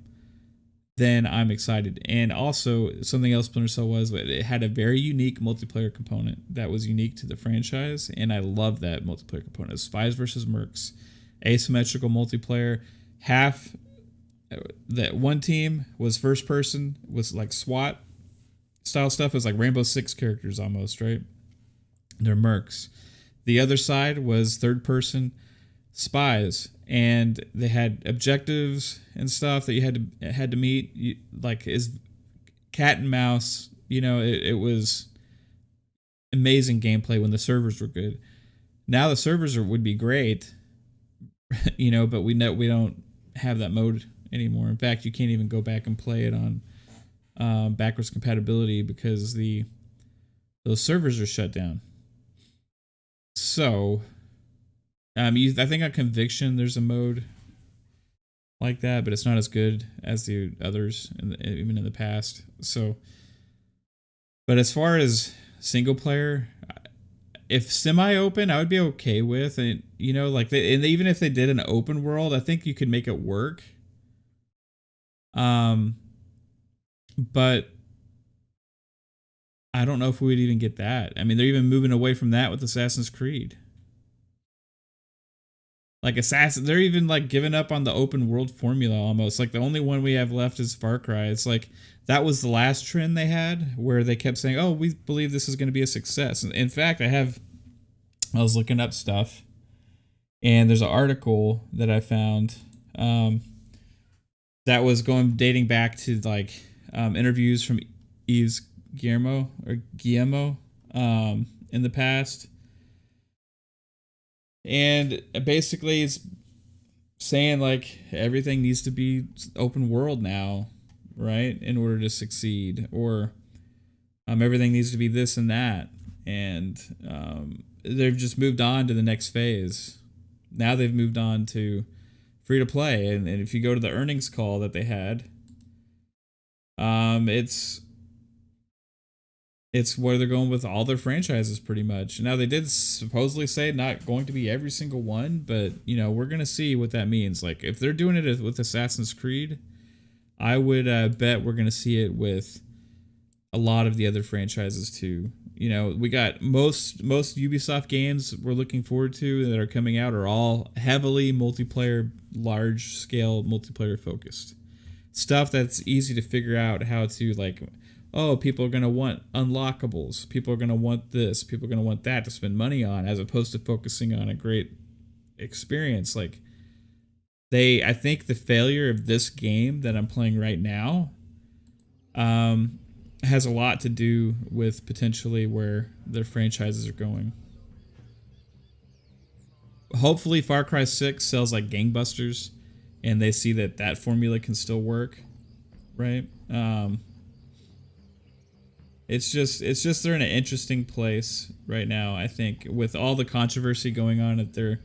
then I'm excited. And also, something else Splinter Cell was, it had a very unique multiplayer component that was unique to the franchise, and I love that multiplayer component. Spies versus Mercs, asymmetrical multiplayer. Half that one team was first person, was like SWAT style stuff. It was like Rainbow Six characters almost, right? They're Mercs. The other side was third person spies, and they had objectives and stuff that you had to meet. Like is cat and mouse. You know, it was amazing gameplay when the servers were good. Now the servers would be great, you know, but we don't have that mode anymore. In fact, you can't even go back and play it on backwards compatibility because those servers are shut down. So, I think on Conviction there's a mode like that, but it's not as good as the others, even in the past. So, but as far as single player, if semi-open, I would be okay with, and you know, like and even if they did an open world, I think you could make it work. But I don't know if we would even get that. I mean, they're even moving away from that with Assassin's Creed. Like they're even like giving up on the open world formula almost. Like the only one we have left is Far Cry. It's like that was the last trend they had where they kept saying, "Oh, we believe this is going to be a success." In fact, I was looking up stuff, and there's an article that I found that was dating back to like interviews from Yves Guillemot in the past. And basically it's saying like everything needs to be open world now, right? In order to succeed, or everything needs to be this and that. And they've just moved on to the next phase. Now they've moved on to free to play. And if you go to the earnings call that they had, it's where they're going with all their franchises pretty much. Now they did supposedly say not going to be every single one, but you know, we're going to see what that means. Like if they're doing it with Assassin's Creed, I would bet we're going to see it with a lot of the other franchises too. You know, we got most Ubisoft games we're looking forward to that are coming out are all heavily multiplayer, large scale multiplayer focused. Stuff that's easy to figure out how to like, oh, people are going to want unlockables. People are going to want this. People are going to want that to spend money on, as opposed to focusing on a great experience. Like I think the failure of this game that I'm playing right now has a lot to do with potentially where their franchises are going. Hopefully Far Cry 6 sells like gangbusters and they see that formula can still work, right? it's just they're in an interesting place right now, I think, with all the controversy going on at their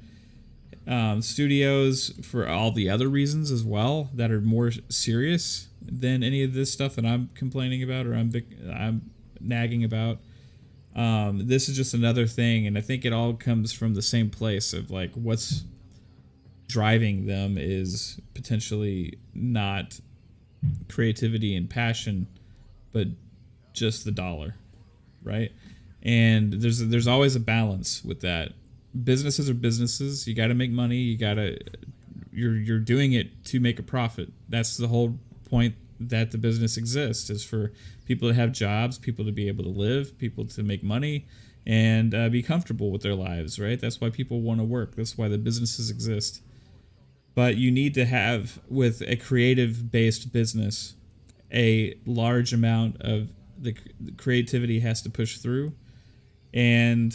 studios for all the other reasons as well that are more serious than any of this stuff that I'm complaining about or I'm nagging about. This is just another thing, and I think it all comes from the same place of like what's driving them is potentially not creativity and passion, but just the dollar, right? And there's always a balance with that. Businesses are businesses. You got to make money. You're doing it to make a profit. That's the whole point that the business exists, is for people to have jobs, people to be able to live, people to make money and be comfortable with their lives, right? That's why people want to work. That's why the businesses exist. But you need to have, with a creative-based business, a large amount of the creativity has to push through. And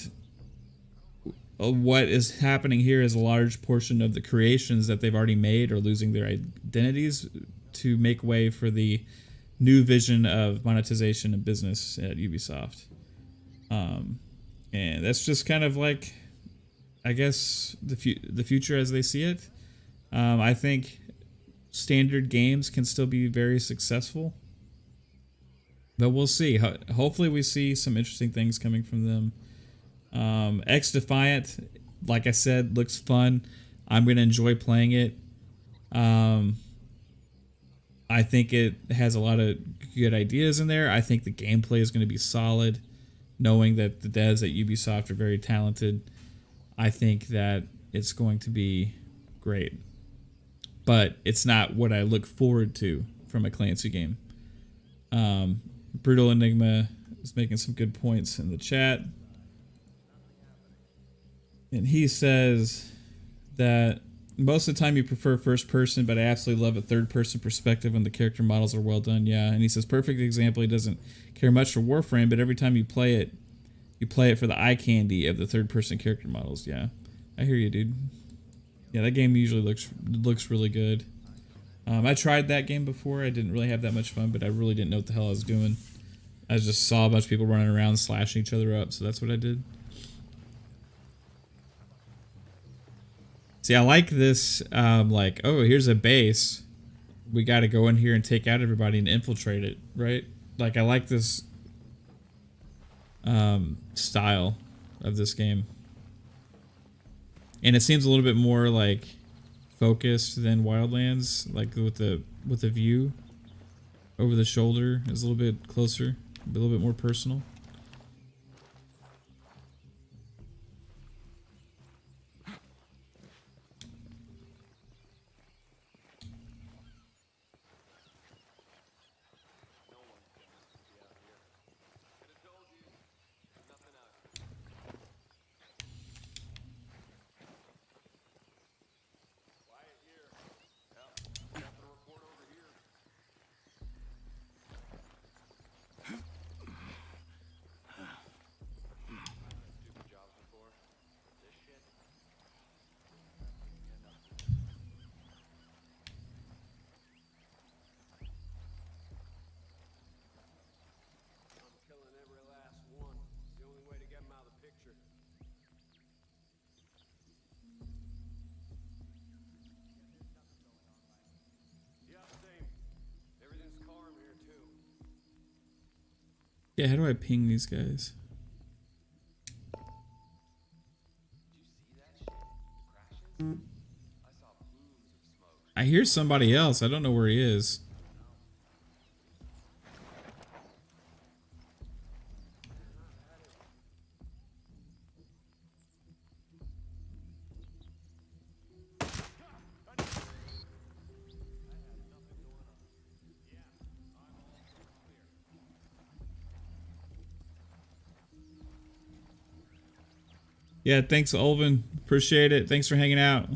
what is happening here is a large portion of the creations that they've already made are losing their identities to make way for the new vision of monetization and business at Ubisoft. And that's just kind of like, I guess, the future as they see it. I think standard games can still be very successful, but we'll see. Hopefully we see some interesting things coming from them. XDefiant, like I said, looks fun. I'm going to enjoy playing it. I think it has a lot of good ideas in there. I think the gameplay is going to be solid, knowing that the devs at Ubisoft are very talented. I think that it's going to be great. But it's not what I look forward to from a Clancy game. Brutal Enigma is making some good points in the chat. And he says that most of the time you prefer first person, but I absolutely love a third person perspective when the character models are well done. Yeah, and he says perfect example. He doesn't care much for Warframe, but every time you play it for the eye candy of the third person character models. Yeah, I hear you, dude. Yeah, that game usually looks really good. I tried that game before. I didn't really have that much fun, but I really didn't know what the hell I was doing. I just saw a bunch of people running around slashing each other up, so that's what I did. See, I like this, like, oh, here's a base. We got to go in here and take out everybody and infiltrate it, right? Like, I like this style of this game. And it seems a little bit more, like, focused than Wildlands, like, with the view over the shoulder is a little bit closer, a little bit more personal. Yeah, how do I ping these guys? I hear somebody else. I don't know where he is. Yeah, thanks, Olvin. Appreciate it. Thanks for hanging out.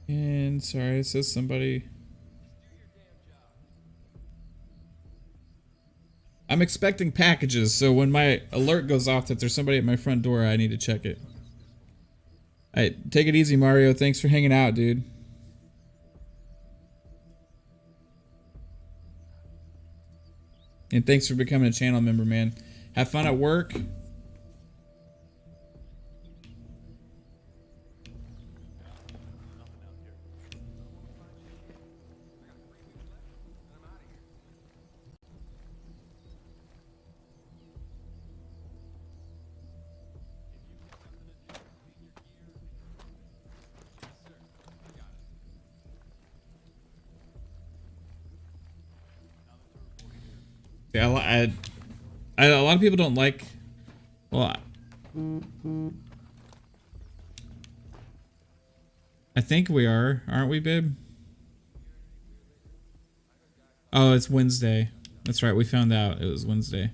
And sorry, it says somebody. I'm expecting packages, so when my alert goes off that there's somebody at my front door, I need to check it. Alright, take it easy, Mario. Thanks for hanging out, dude. And thanks for becoming a channel member, man. Have fun at work. Yeah, a lot of people don't like. Well, I think we are, aren't we, babe? Oh, it's Wednesday. That's right. We found out it was Wednesday.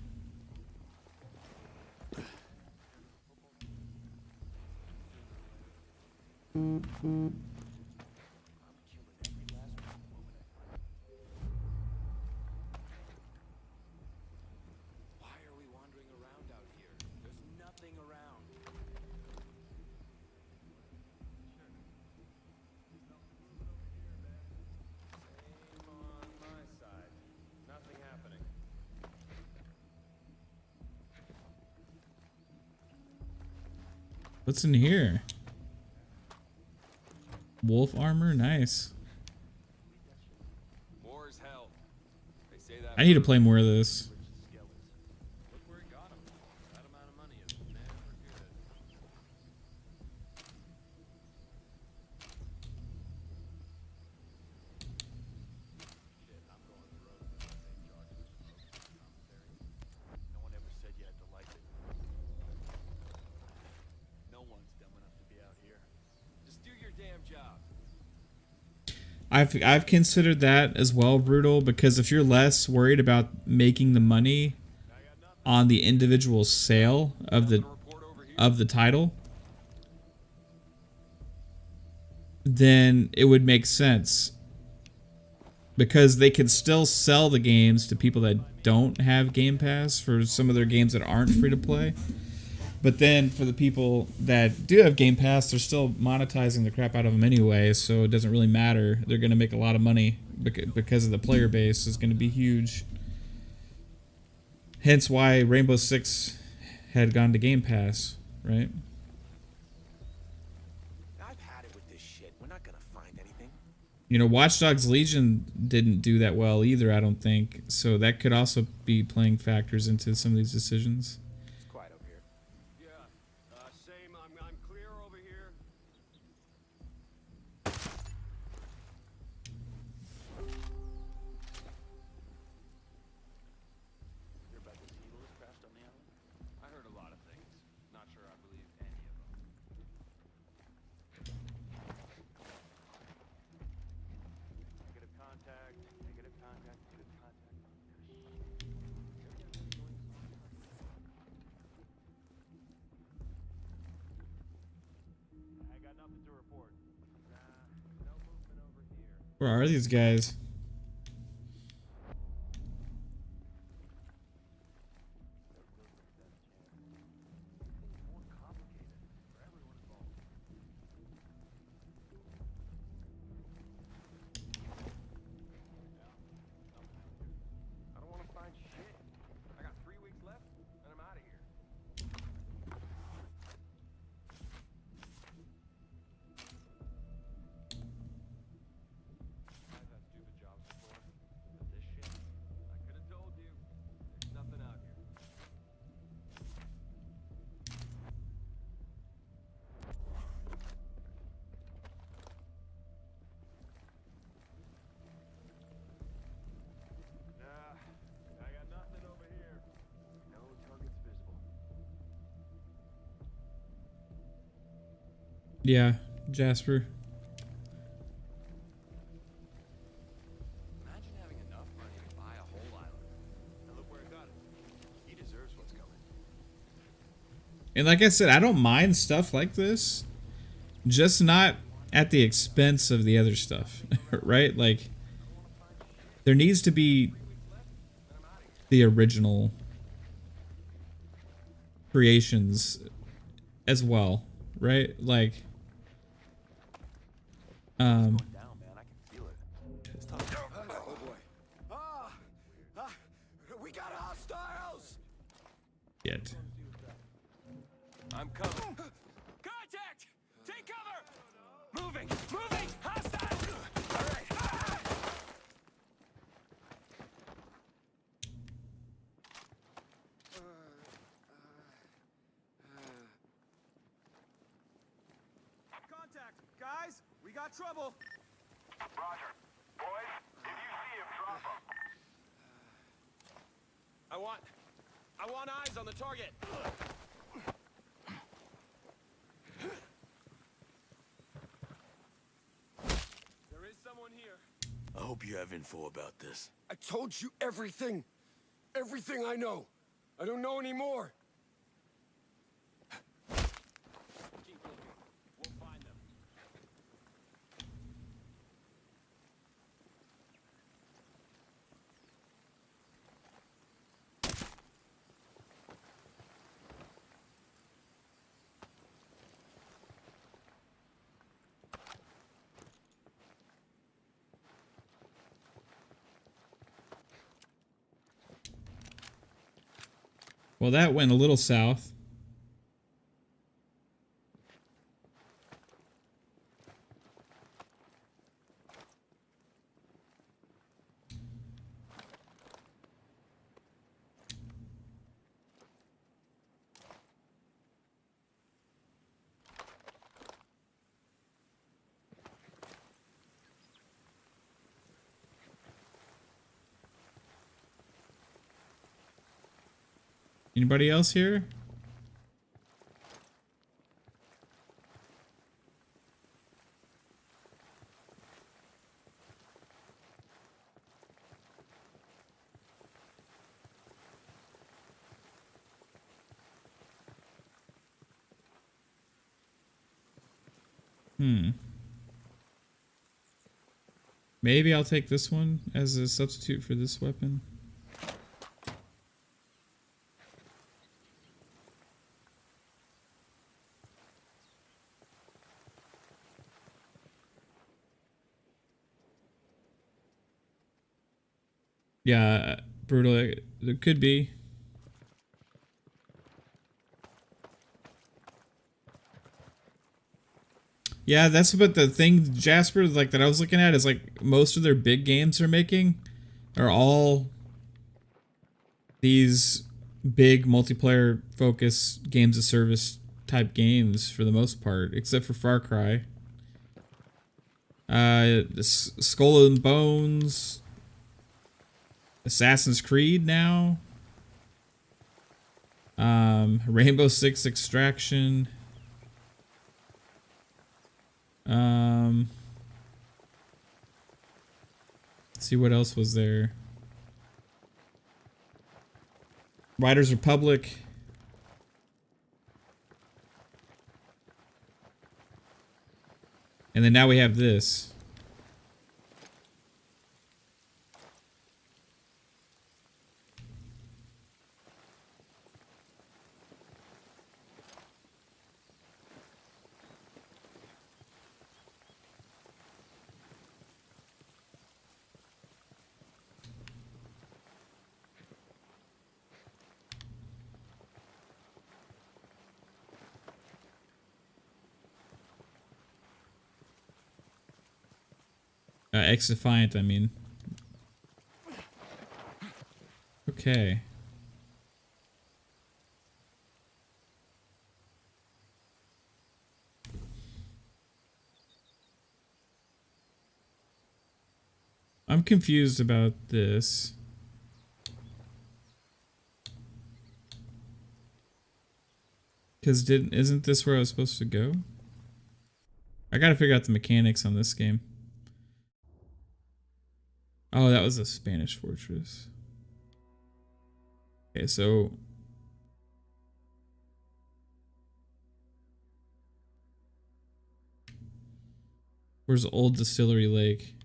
What's in here? Wolf armor, nice. War is hell. They say that I need to play more of this. Look where he got him. That amount of money is never good. Shit, I'm going the road with the same charges. No one ever said you had to like it. No one's dumb enough to be out here. Just do your damn job. I've considered that as well, Brutal, because if you're less worried about making the money on the individual sale of the title, then it would make sense. Because they can still sell the games to people that don't have Game Pass for some of their games that aren't free to play. But then for the people that do have Game Pass, they're still monetizing the crap out of them anyway, so it doesn't really matter. They're going to make a lot of money because of the player base is going to be huge. Hence why Rainbow Six had gone to Game Pass, right? I've had it with this shit. We're not gonna find anything. You know, Watch Dogs Legion didn't do that well either, I don't think. So that could also be playing factors into some of these decisions. It's quiet over here. Yeah, same. I'm clear over here. Hear about this eagle that crashed on the island? I heard a lot of things. Not sure I believe any of them. Negative contact. Negative contact. Negative contact. I got nothing to report. No movement over here. Where are these guys? More complicated for everyone involved. I don't want to find shit. I got 3 weeks left, and I'm out of here. I've had stupid jobs before, but this shit, I could have told you, there's nothing out here. Nah, I got nothing over here. No targets visible. Yeah, Jasper. Imagine having enough money to buy a whole island. And look where I got it. He deserves what's coming. And like I said, I don't mind stuff like this. Just not at the expense of the other stuff, right? Like, there needs to be the original creations as well, right? Like, We got hostiles! yet. I'm coming. Contact! Take cover! Moving! Moving! Hostile! All right. Contact! Guys, we got trouble! Roger. Boys, if you see him, drop him. I want eyes on the target. There is someone here. I hope you have info about this. I told you everything. Everything I know. I don't know anymore. Keep looking. We'll find them. Well, that went a little south. Anybody else here? Maybe I'll take this one as a substitute for this weapon. Yeah, brutal. It could be. Yeah, that's what the thing, Jasper, like that I was looking at is like most of their big games they're making are all these big multiplayer focus games of service type games for the most part, except for Far Cry. Skull and Bones, Assassin's Creed now, Rainbow Six Extraction. Let's see what else was there. Riders Republic. And then now we have this. XDefiant, I mean. Okay. I'm confused about this. Because isn't this where I was supposed to go? I gotta figure out the mechanics on this game. Oh, that was a Spanish fortress. Okay, so... Where's Old Distillery Lake?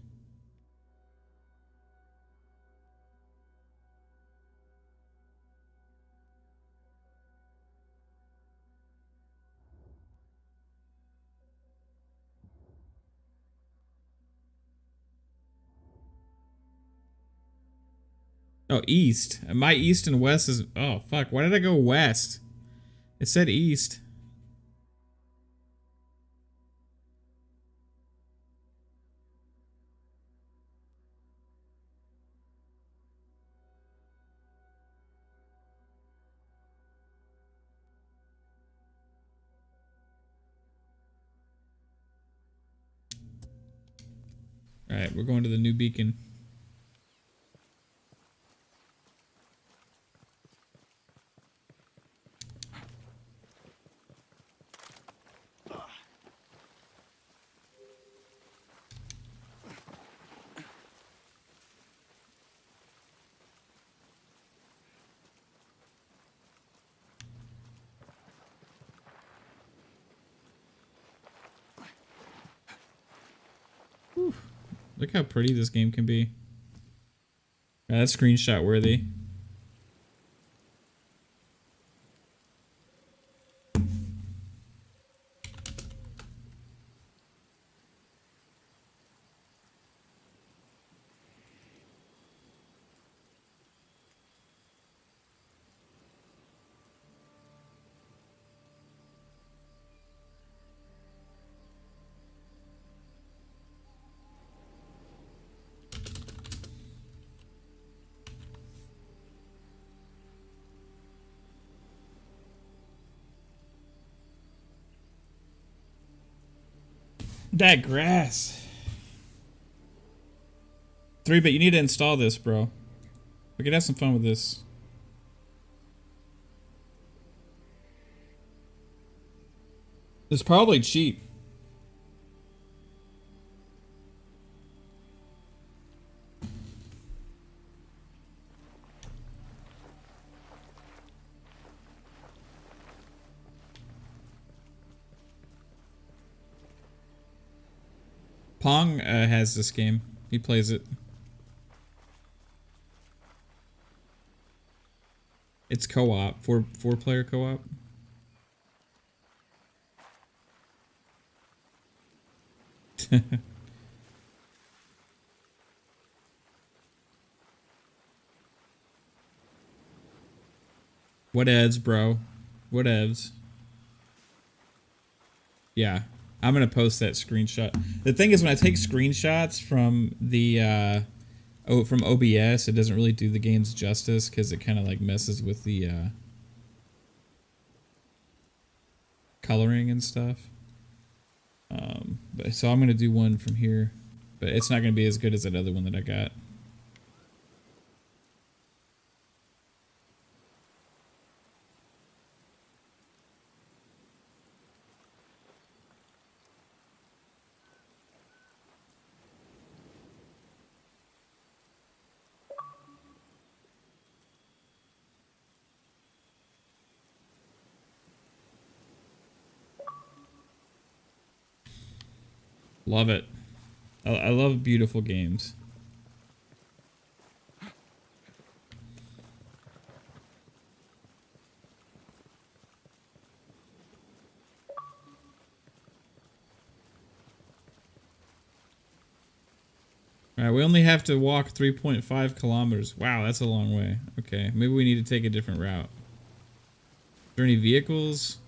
Oh, east. My east and west is... Oh, fuck. Why did I go west? It said east. Alright, we're going to the new beacon. Whew. Look how pretty this game can be. Yeah, that's screenshot worthy. That grass. 3-bit, you need to install this, bro. We could have some fun with this. It's probably cheap. Pong has this game. He plays it. It's co-op, four-player co-op. Whatevs, bro. Whatevs. Yeah. I'm gonna post that screenshot. The thing is, when I take screenshots from the from OBS, it doesn't really do the game's justice because it kind of like messes with the coloring and stuff. But so I'm gonna do one from here, but it's not gonna be as good as that other one that I got. Love it. I love beautiful games. Alright, we only have to walk 3.5 kilometers. Wow, that's a long way. Okay, maybe we need to take a different route. Are there any vehicles?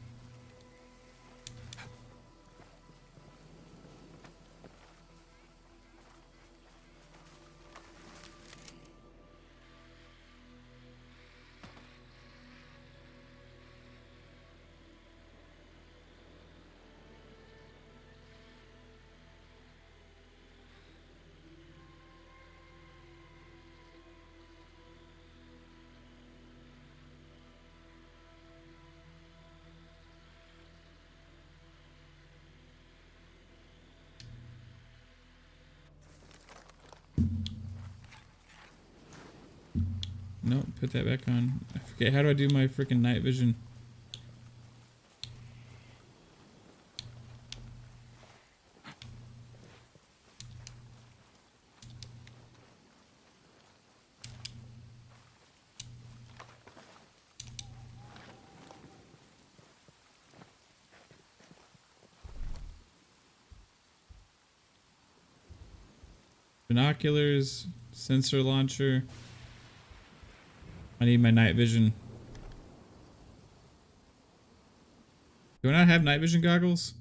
Nope, put that back on. I forget, how do I do my freaking night vision? Binoculars, sensor launcher. I need my night vision. Do I not have night vision goggles?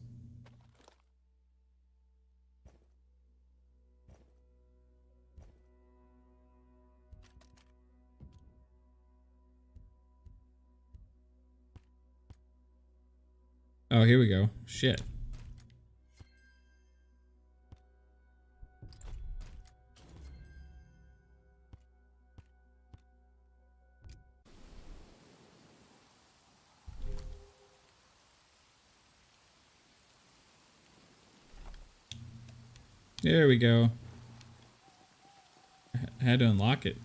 Oh, here we go. Shit. There we go. I had to unlock it.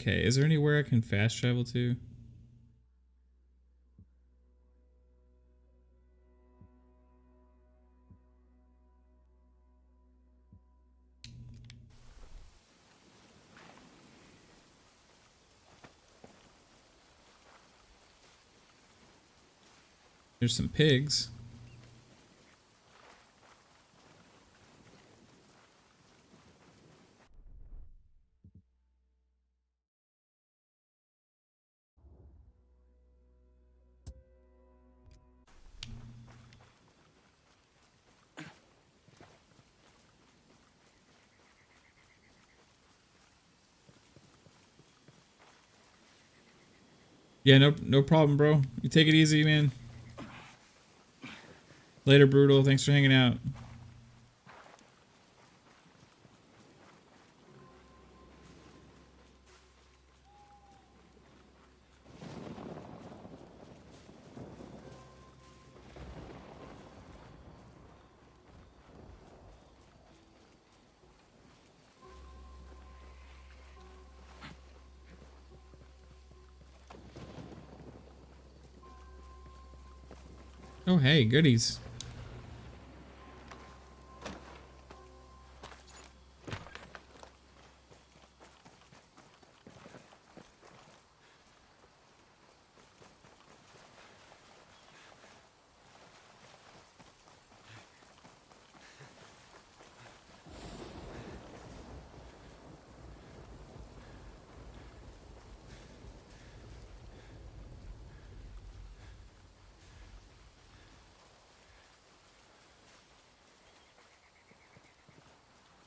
Okay, is there anywhere I can fast travel to? There's some pigs. Yeah, no problem, bro. You take it easy, man. Later, Brutal. Thanks for hanging out. Oh, hey, goodies.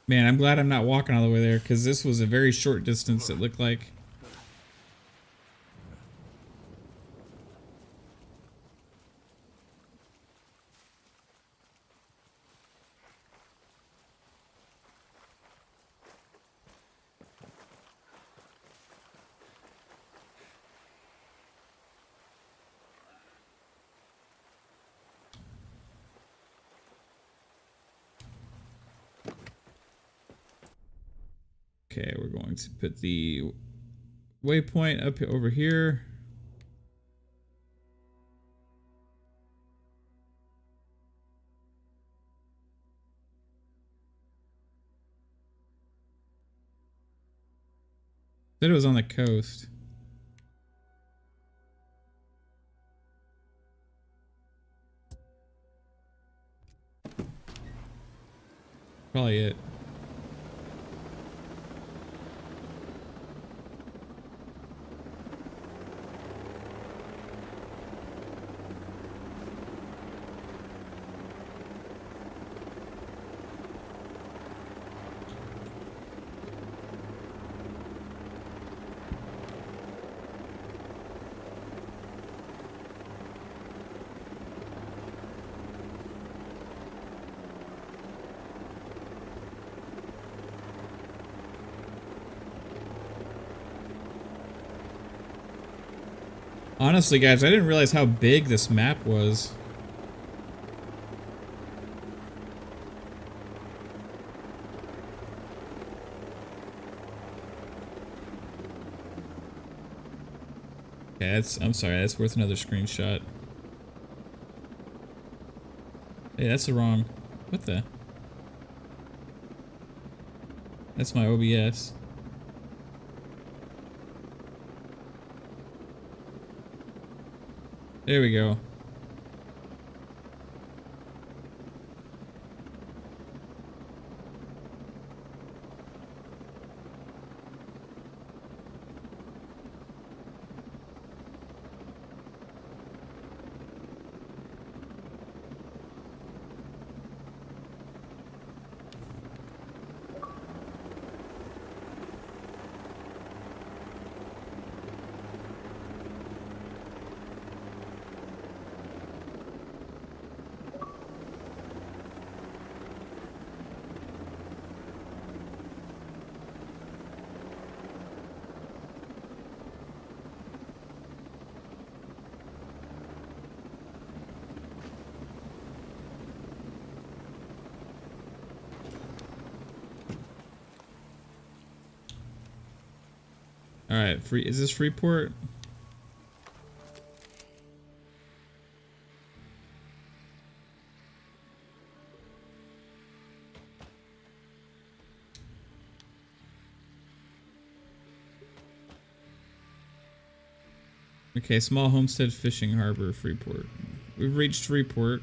Man, I'm glad I'm not walking all the way there, because this was a very short distance, it looked like. Okay, we're going to put the waypoint up over here. Said it was on the coast. Probably it. Honestly, guys, I didn't realize how big this map was. Yeah, I'm sorry, that's worth another screenshot. Hey, that's the wrong... What the? That's my OBS. There we go. All right, free. Is this Freeport? Okay, small homestead fishing harbor, Freeport. We've reached Freeport.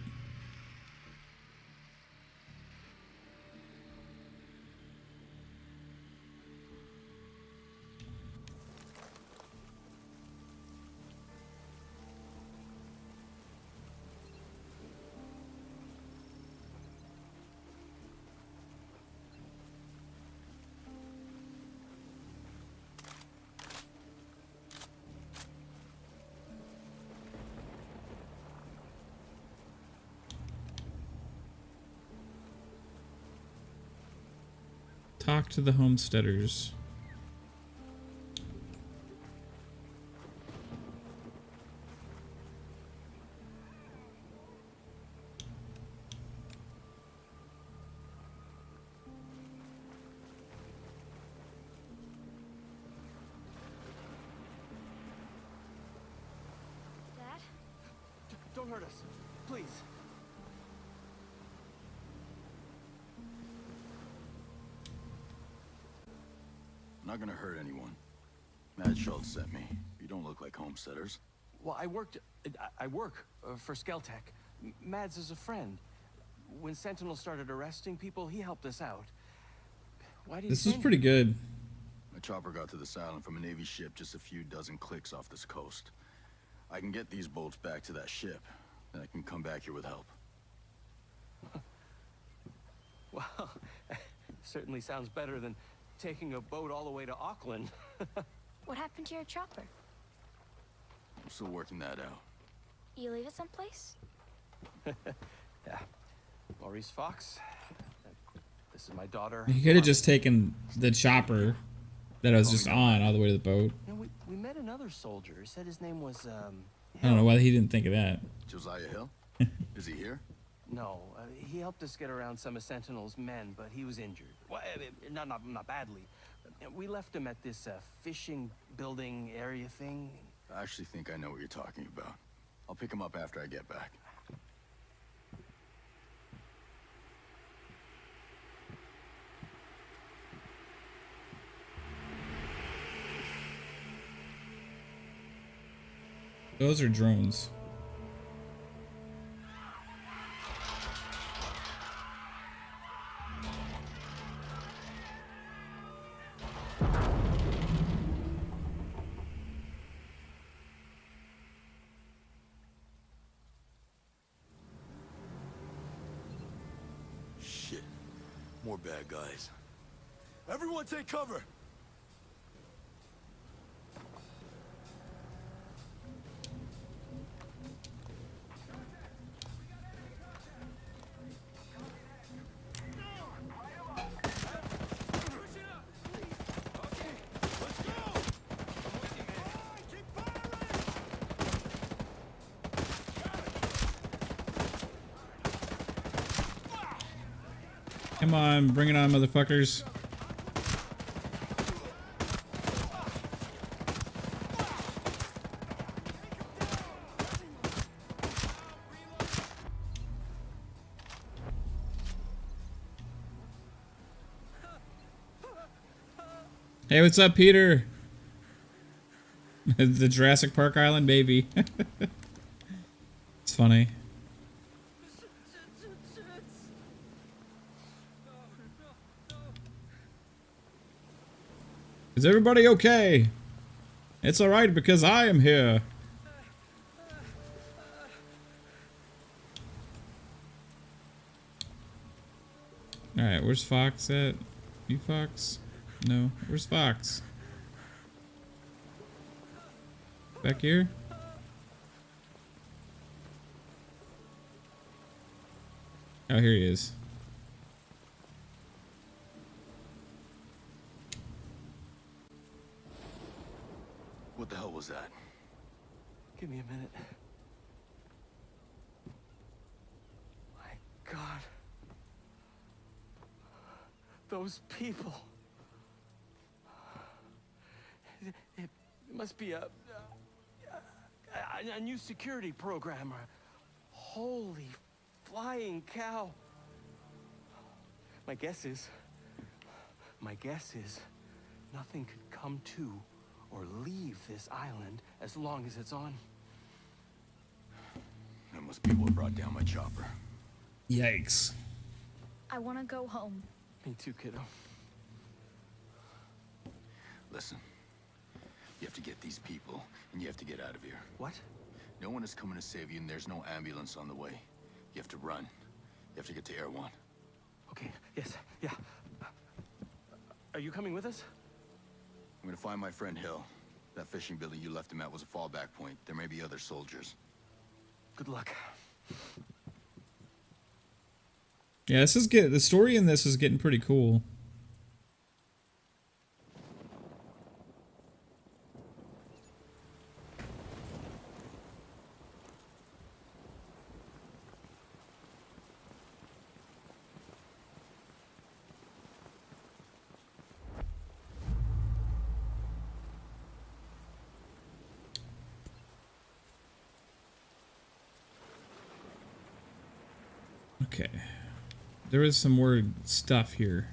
Talk to the homesteaders. Dad? Don't hurt us, please. Not gonna hurt anyone. Mad Schultz sent me. You don't look like homesteaders. Well, I work for Skeltech. Mads is a friend. When Sentinel started arresting people, he helped us out. Why do you This is think? pretty good. My chopper got to this island from a Navy ship just a few dozen clicks off this coast. I can get these bolts back to that ship, then I can come back here with help. Well, certainly sounds better than taking a boat all the way to Auckland. What happened to your chopper? I'm still working that out. You leave it someplace? Yeah. Maurice Fox. This is my daughter. You could have just taken the chopper that I was just on all the way to the boat. You know, we met another soldier. He said his name was, I don't know why he didn't think of that. Josiah Hill? Is he here? No, he helped us get around some of Sentinel's men, but he was injured. Well, not badly. We left him at this fishing building area thing. I actually think I know what you're talking about. I'll pick him up after I get back. Those are drones. Shit. More bad guys. Everyone take cover! Come on, bring it on, motherfuckers. Hey, what's up, Peter? The Jurassic Park Island baby. funny. Is everybody okay? It's alright because I am here. Alright, where's Fox at? You Fox? No, where's Fox? Back here? Oh, here he is. What the hell was that? Give me a minute. My God. Those people. It must be a new security program. Holy flying cow. My guess is nothing could come to or leave this island as long as it's on. That must be what brought down my chopper. Yikes. I want to go home. Me too, kiddo. Listen, you have to get these people, and you have to get out of here. What? No one is coming to save you, and there's no ambulance on the way. You have to run. You have to get to Air One. Okay, yes, yeah. Are you coming with us? I'm gonna find my friend Hill. That fishing building you left him at was a fallback point. There may be other soldiers. Good luck. Yeah, this is good. The story in this is getting pretty cool. Okay. There is some more stuff here.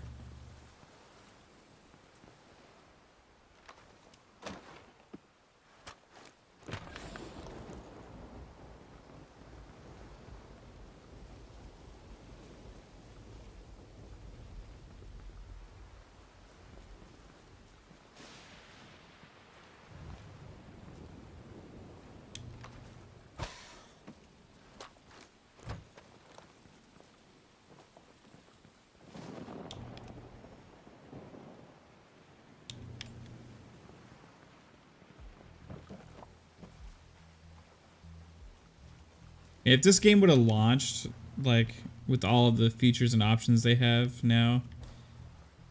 If this game would have launched, like, with all of the features and options they have now,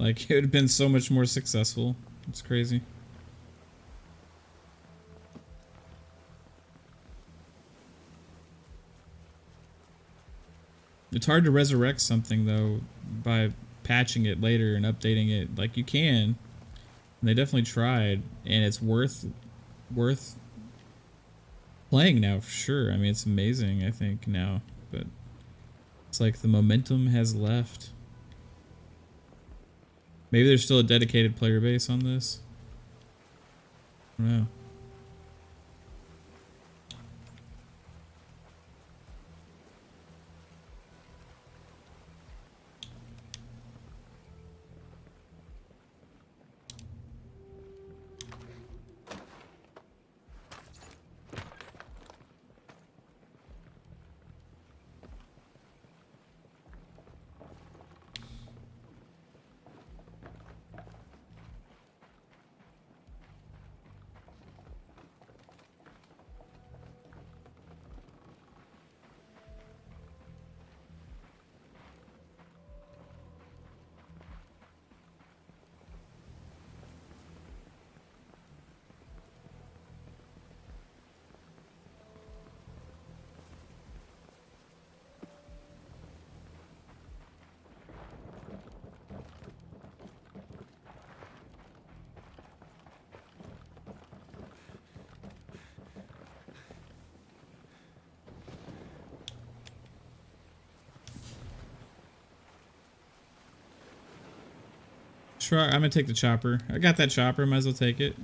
like, it would have been so much more successful. It's crazy. It's hard to resurrect something, though, by patching it later and updating it. Like, you can. And they definitely tried, and it's worth playing now for sure. I mean, it's amazing, I think, now, but it's like the momentum has left. Maybe there's still a dedicated player base on this. I don't know. Sure, I'm gonna take the chopper. I got that chopper, might as well take it.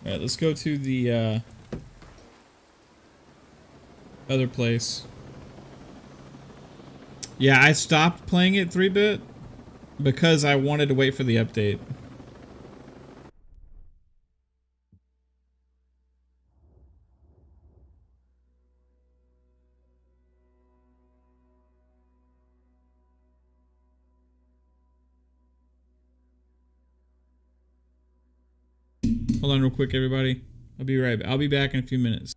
Alright, let's go to the other place. Yeah, I stopped playing it 3-bit because I wanted to wait for the update. Hold on real quick, everybody. I'll be back in a few minutes.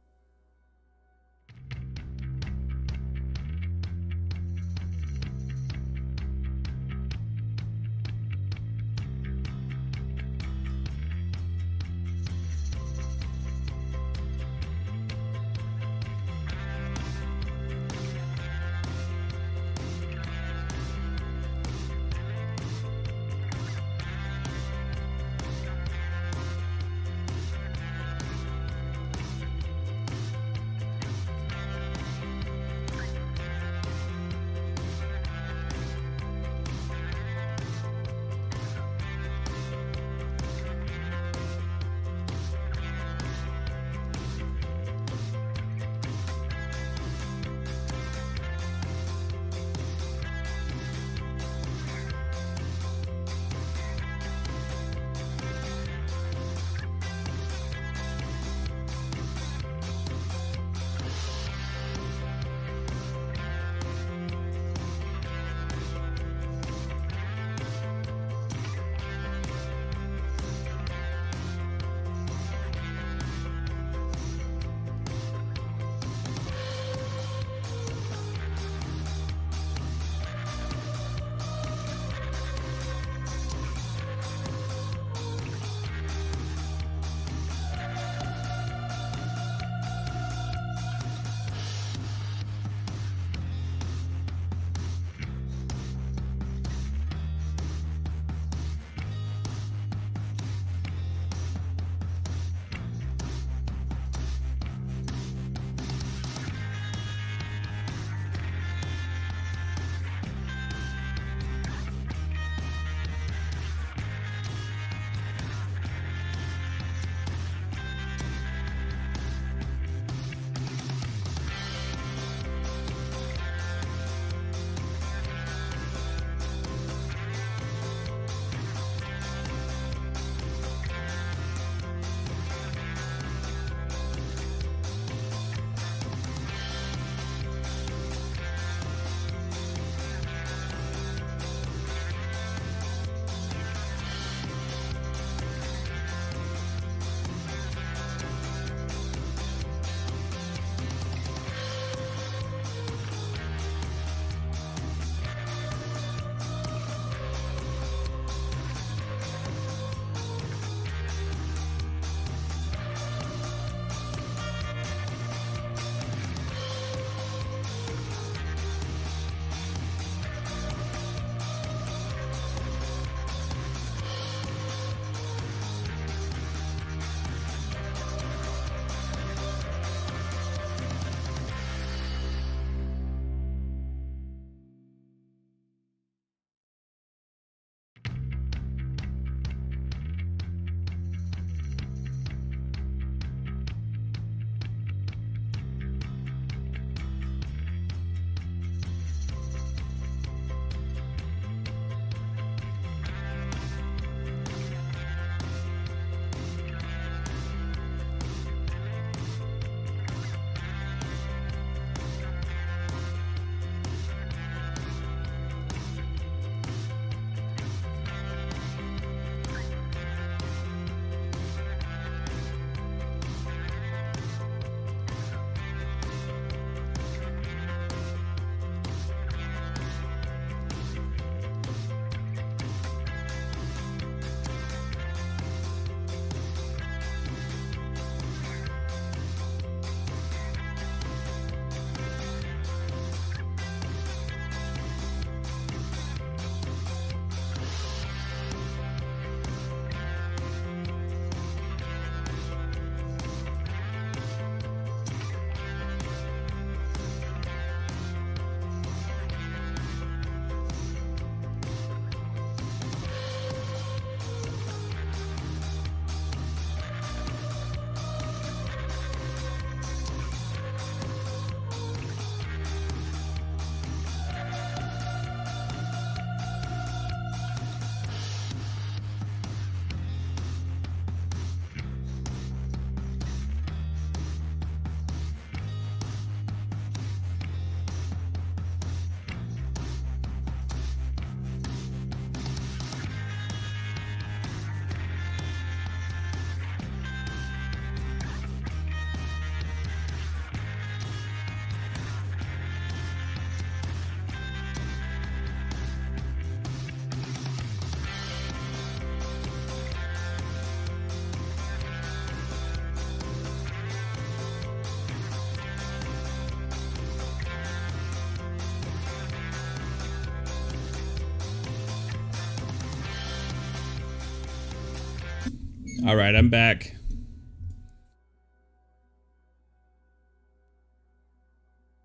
All right, I'm back.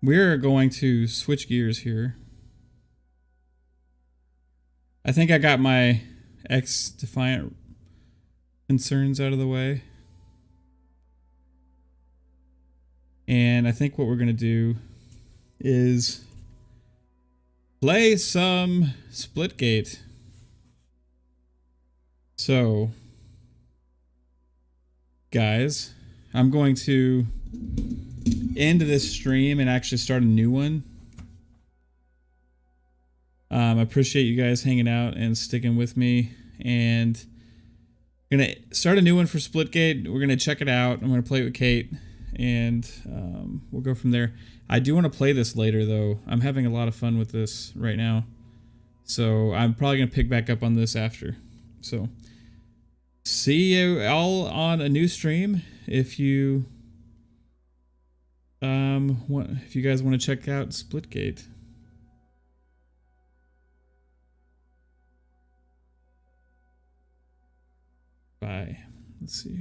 We're going to switch gears here. I think I got my XDefiant concerns out of the way. And I think what we're going to do is play some Splitgate. So, guys, I'm going to end this stream and actually start a new one. I appreciate you guys hanging out and sticking with me, and I'm gonna start a new one for Splitgate. We're gonna check it out. I'm gonna play it with Kate, and we'll go from there. I do want to play this later, though. I'm having a lot of fun with this right now, so I'm probably gonna pick back up on this after. So, see you all on a new stream. If you if you guys want to check out Splitgate. Bye. Let's see.